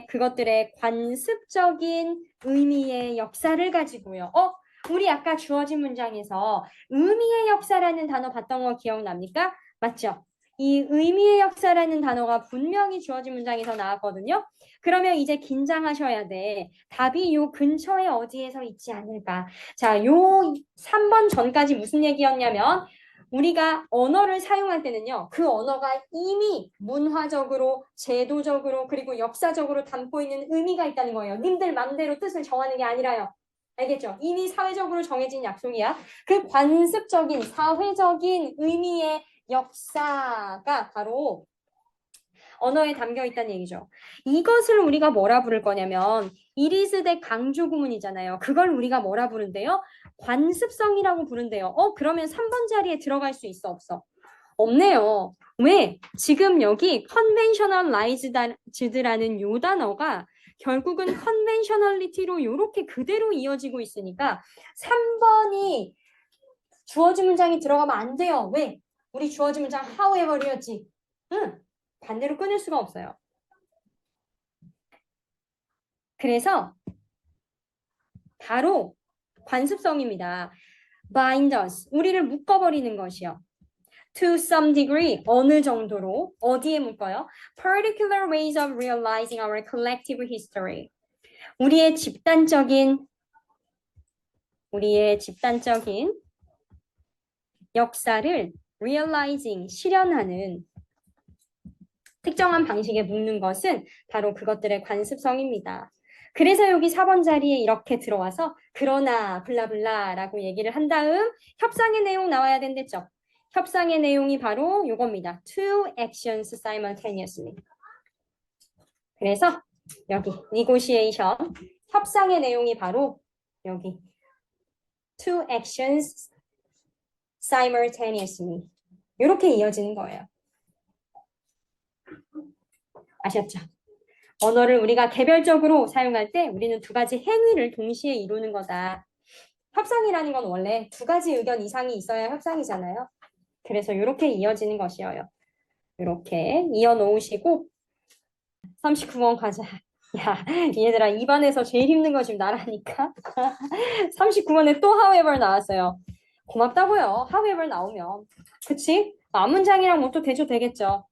그것들의 관습적인 의미의 역사를 가지고요. 우리 아까 주어진 문장에서 의미의 역사라는 단어 봤던 거 기억납니까? 맞죠? 이 의미의 역사라는 단어가 분명히 주어진 문장에서 나왔거든요. 그러면 이제 긴장하셔야 돼. 답이 요 근처에 어디에서 있지 않을까? 자, 요 3번 전까지 무슨 얘기였냐면 우리가 언어를 사용할 때는요. 그 언어가 이미 문화적으로, 제도적으로, 그리고 역사적으로 담고 있는 의미가 있다는 거예요. 님들 맘대로 뜻을 정하는 게 아니라요. 알겠죠? 이미 사회적으로 정해진 약속이야. 그 관습적인 사회적인 의미의 역사가 바로 언어에 담겨 있다는 얘기죠. 이것을 우리가 뭐라 부를 거냐면 it is 대 강조 구문이잖아요. 그걸 우리가 뭐라 부른대요? 관습성이라고 부른대요. 그러면 3번 자리에 들어갈 수 있어 없어? 없네요. 왜? 지금 여기 conventionalized라는 요 단어가 결국은 conventionality로 이렇게 그대로 이어지고 있으니까 3번이 주어진 문장이 들어가면 안 돼요. 왜? 우리 주어진 문장 however이었지. 응, 반대로 끊을 수가 없어요. 그래서 바로 관습성입니다. bind us, 우리를 묶어버리는 것이요. To some degree, 어느 정도로, 어디에 묶어요? Particular ways of realizing our collective history. 우리의 집단적인 역사를 realizing, 실현하는 특정한 방식에 묶는 것은 바로 그것들의 관습성입니다. 그래서 여기 4번 자리에 이렇게 들어와서 그러나 블라블라라고 얘기를 한 다음 협상의 내용 나와야 된댔죠. 협상의 내용이 바로 이겁니다. Two actions simultaneously. 그래서 여기 negotiation 협상의 내용이 바로 여기 two actions simultaneously 이렇게 이어지는 거예요. 아셨죠? 언어를 우리가 개별적으로 사용할 때 우리는 두 가지 행위를 동시에 이루는 거다. 협상이라는 건 원래 두 가지 의견 이상이 있어야 협상이잖아요. 그래서 이렇게 이어지는 것이에요. 이렇게 이어 놓으시고 39번 가자. 야, 얘들아 입안에서 제일 힘든 거 지금 나라니까. 39번에 또 however 나왔어요. 고맙다고요. however 나오면. 그치? 앞문장이랑 뭐 또 대조 되겠죠.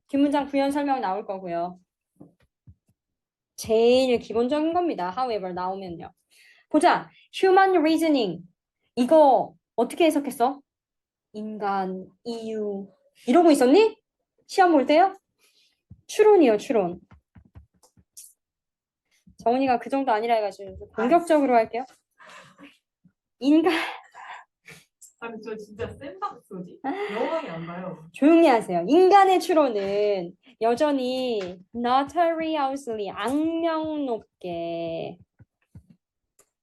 뒷문장 부연 설명 나올 거고요. 제일 기본적인 겁니다. however 나오면요. 보자. human reasoning. 이거 어떻게 해석했어? 인간, 이유. 이러고 있었니? 시험 볼 때요? 추론이요, 추론. 정은이가 그 정도 아니라 해가지고 공격적으로 할게요. 인간. 아니 저 진짜 센 박소지. 영감이 안 나요. 조용히 하세요. 인간의 추론은 여전히 notoriously 악명 높게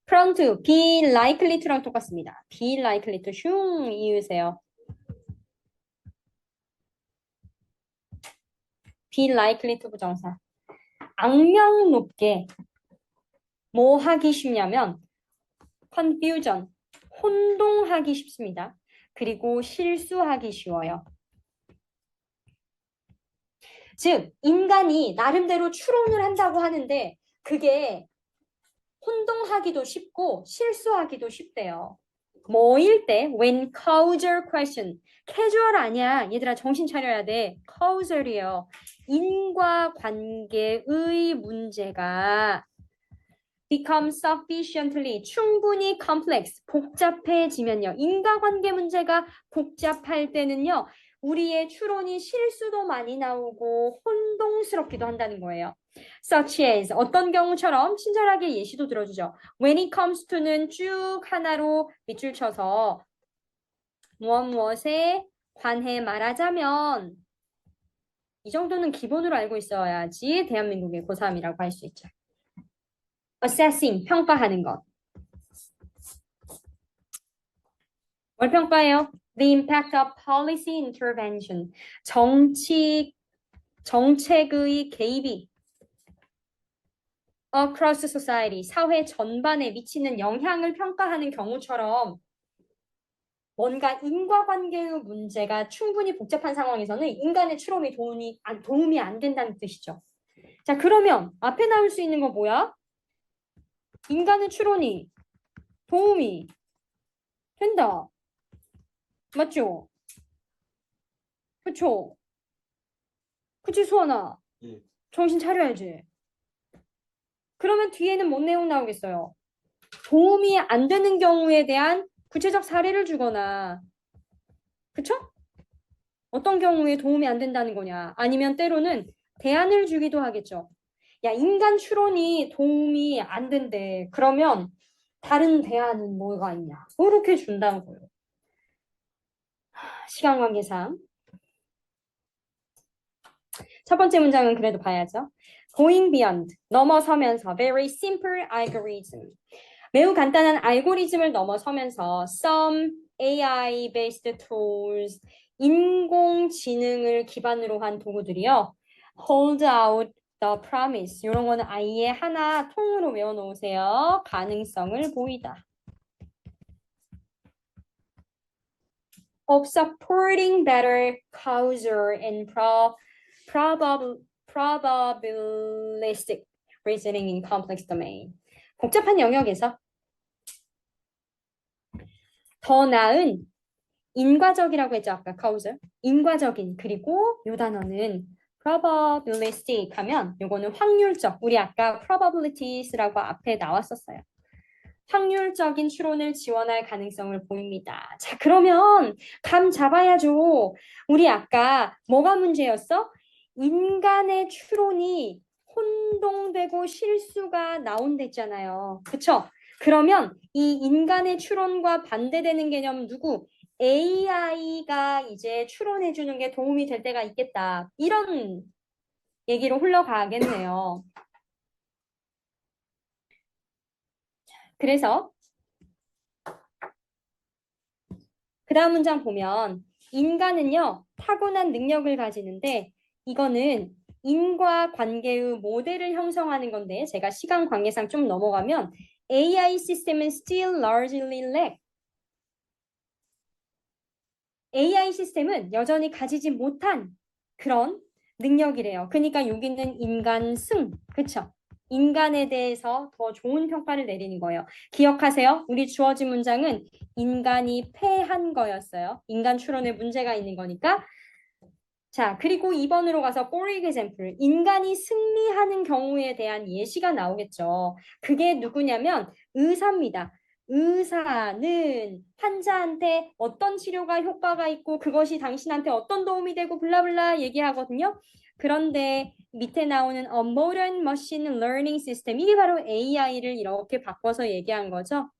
prone to, be likely to랑 똑같습니다. be likely to 슝 이으세요. be likely to 부정사. 악명 높게 뭐 하기 쉽냐면 confusion, 혼동하기 쉽습니다. 그리고 실수하기 쉬워요. 즉 인간이 나름대로 추론을 한다고 하는데 그게 혼동하기도 쉽고 실수하기도 쉽대요. 뭐일 때 when causal question 캐주얼 아니야 얘들아 정신 차려야 돼 causal이에요. 인과관계의 문제가 become sufficiently 충분히 complex 복잡해지면요. 인과관계 문제가 복잡할 때는요. 우리의 추론이 실수도 많이 나오고 혼동스럽기도 한다는 거예요. Such as 어떤 경우처럼 친절하게 예시도 들어주죠. When it comes to는 쭉 하나로 밑줄 쳐서 무엇에 관해 말하자면 이 정도는 기본으로 알고 있어야지 대한민국의 고3이라고 할 수 있죠. assessing, 평가하는 것. 뭘 평가해요? The impact of policy intervention. 정책의 개입이 across society, 사회 전반에 미치는 영향을 평가하는 경우처럼 뭔가 인과관계의 문제가 충분히 복잡한 상황에서는 인간의 추론이 도움이 안 된다는 뜻이죠. 자, 그러면 앞에 나올 수 있는 거 뭐야? 인간의 추론이 도움이 된다. 맞죠? 그쵸? 그치, 수원아? 예. 정신 차려야지. 그러면 뒤에는 뭔 내용 나오겠어요? 도움이 안 되는 경우에 대한 구체적 사례를 주거나, 그쵸? 어떤 경우에 도움이 안 된다는 거냐? 아니면 때로는 대안을 주기도 하겠죠. 야, 인간 추론이 도움이 안 된대. 그러면 다른 대안은 뭐가 있냐? 그렇게 준다는 거예요. 시간 관계상. 첫 번째 문장은 그래도 봐야죠. Going beyond, 넘어서면서 very simple algorithm. 매우 간단한 알고리즘을 넘어서면서 some AI-based tools, 인공지능을 기반으로 한 도구들이요. hold out the promise. 이런 거는 아예 하나 통으로 외워놓으세요. 가능성을 보이다. of supporting better causal and probabilistic reasoning in complex domain. 복잡한 영역에서 더 나은 인과적이라고 했죠. 아까 causal. 인과적인. 그리고 요 단어는 probabilistic 하면 요거는 확률적. 우리 아까 probabilities라고 앞에 나왔었어요. 확률적인 추론을 지원할 가능성을 보입니다. 자, 그러면 감 잡아야죠. 우리 아까 뭐가 문제였어? 인간의 추론이 혼동되고 실수가 나온댔잖아요. 그쵸? 그러면 이 인간의 추론과 반대되는 개념 누구? AI가 이제 추론해주는 게 도움이 될 때가 있겠다. 이런 얘기로 흘러가겠네요. 그래서 그 다음 문장 보면 인간은요 타고난 능력을 가지는데 이거는 인과관계의 모델을 형성하는 건데 제가 시간 관계상 좀 넘어가면 AI 시스템은 still largely lack. AI 시스템은 여전히 가지지 못한 그런 능력이래요. 그러니까 여기는 인간승, 그쵸? 인간에 대해서 더 좋은 평가를 내리는 거예요. 기억하세요. 우리 주어진 문장은 인간이 패한 거였어요. 인간 추론에 문제가 있는 거니까. 자, 그리고 2번으로 가서 for example, 인간이 승리하는 경우에 대한 예시가 나오겠죠. 그게 누구냐면 의사입니다. 의사는 환자한테 어떤 치료가 효과가 있고 그것이 당신한테 어떤 도움이 되고 블라블라 얘기하거든요. 그런데 밑에 나오는 a modern machine learning system 이게 바로 AI를 이렇게 바꿔서 얘기한 거죠.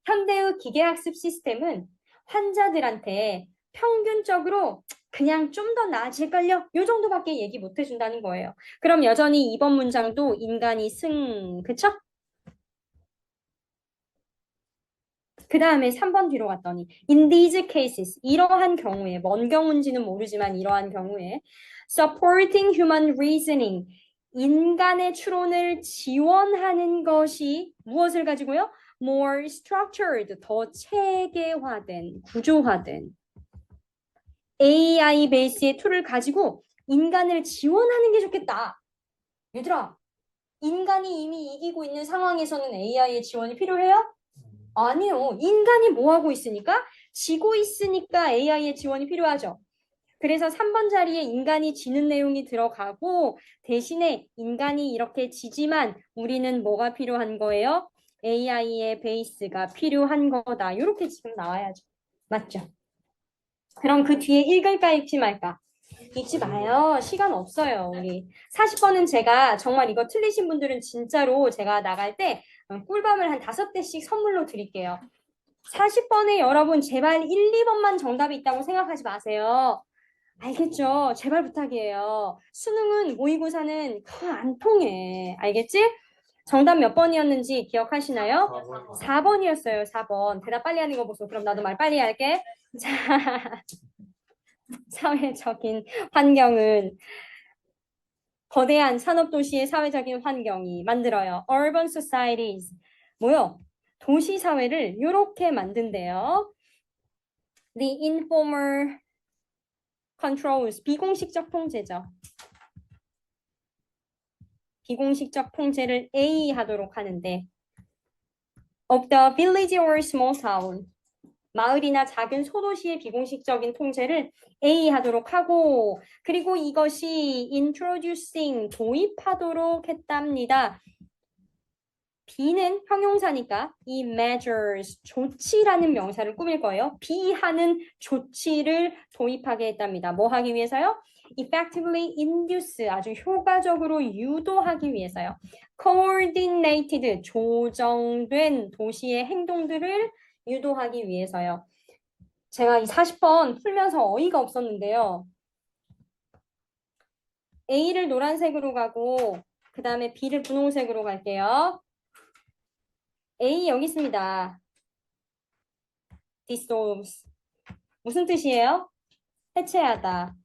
현대의 기계학습 시스템은 환자들한테 평균적으로 그냥 좀 더 나아질걸요? 요 정도밖에 얘기 못 해준다는 거예요. 그럼 여전히 이번 문장도 인간이 그쵸? 그 다음에 3번 뒤로 갔더니 in these cases 이러한 경우에 뭔 경우인지는 모르지만 이러한 경우에 supporting human reasoning 인간의 추론을 지원하는 것이 무엇을 가지고요? more structured 더 체계화된 구조화된 AI 베이스의 툴을 가지고 인간을 지원하는 게 좋겠다. 얘들아, 인간이 이미 이기고 있는 상황에서는 AI의 지원이 필요해요? 아니요. 인간이 뭐 하고 있으니까? 지고 있으니까 AI의 지원이 필요하죠. 그래서 3번 자리에 인간이 지는 내용이 들어가고 대신에 인간이 이렇게 지지만 우리는 뭐가 필요한 거예요? AI의 베이스가 필요한 거다. 이렇게 지금 나와야죠. 맞죠? 그럼 그 뒤에 읽을까 읽지 말까? 읽지 마요. 시간 없어요, 우리. 40번은 제가 정말 이거 틀리신 분들은 진짜로 제가 나갈 때 꿀밤을 한 5대씩 선물로 드릴게요. 40번에 여러분 제발 1, 2번만 정답이 있다고 생각하지 마세요. 알겠죠? 제발 부탁이에요. 수능은 모의고사는 안 통해. 알겠지? 정답 몇 번이었는지 기억하시나요? 4번이었어요, 4번. 대답 빨리 하는 거 보소. 그럼 나도 말 빨리 할게. 자, 사회적인 환경은 거대한 산업도시의 사회적인 환경이 만들어요. Urban societies. 뭐요? 도시 사회를 이렇게 만든대요. The informal controls. 비공식적 통제죠. 비공식적 통제를 A 하도록 하는데 of the village or small town. 마을이나 작은 소도시의 비공식적인 통제를 A 하도록 하고 그리고 이것이 introducing 도입하도록 했답니다. B는 형용사니까 이 measures 조치라는 명사를 꾸밀 거예요. B하는 조치를 도입하게 했답니다. 뭐 하기 위해서요? effectively induce 아주 효과적으로 유도하기 위해서요. coordinated 조정된 도시의 행동들을 유도하기 위해서요. 제가 이 40번 풀면서 어이가 없었는데요. A를 노란색으로 가고 그 다음에 B를 분홍색으로 갈게요. A 여기 있습니다. dissolves. 무슨 뜻이에요? 해체하다.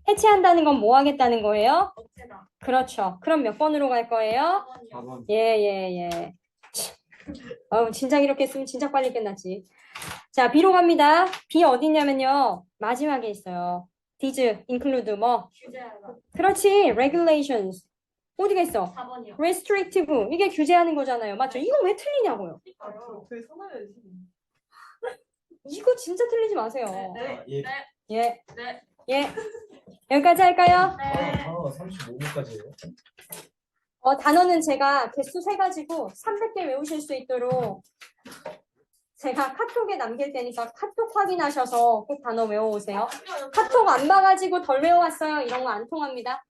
해체한다는 건 뭐 하겠다는 거예요? 어째다. 그렇죠. 그럼 몇 번으로 갈 거예요? 4번이요. 예. 진작 이렇게 했으면 진작 빨리 끝났지. 자, B로 갑니다. B 어디 있냐면요. 마지막에 있어요. These include 뭐? 규제하다. 그렇지. regulations. 어디가 있어? 4번이요. restrictive. 이게 규제하는 거잖아요. 맞죠? 이거 왜 틀리냐고요? 그러니까요. 그 손을 이거 진짜 틀리지 마세요. 네. 예. 네. 예. 네. 예. 여기까지 할까요? 네. 단어가 35분까지예요. 단어는 제가 개수 세가지고 300개 외우실 수 있도록 제가 카톡에 남길 테니까 카톡 확인하셔서 꼭 단어 외워오세요. 카톡 안 봐가지고 덜 외워왔어요. 이런 거 안 통합니다.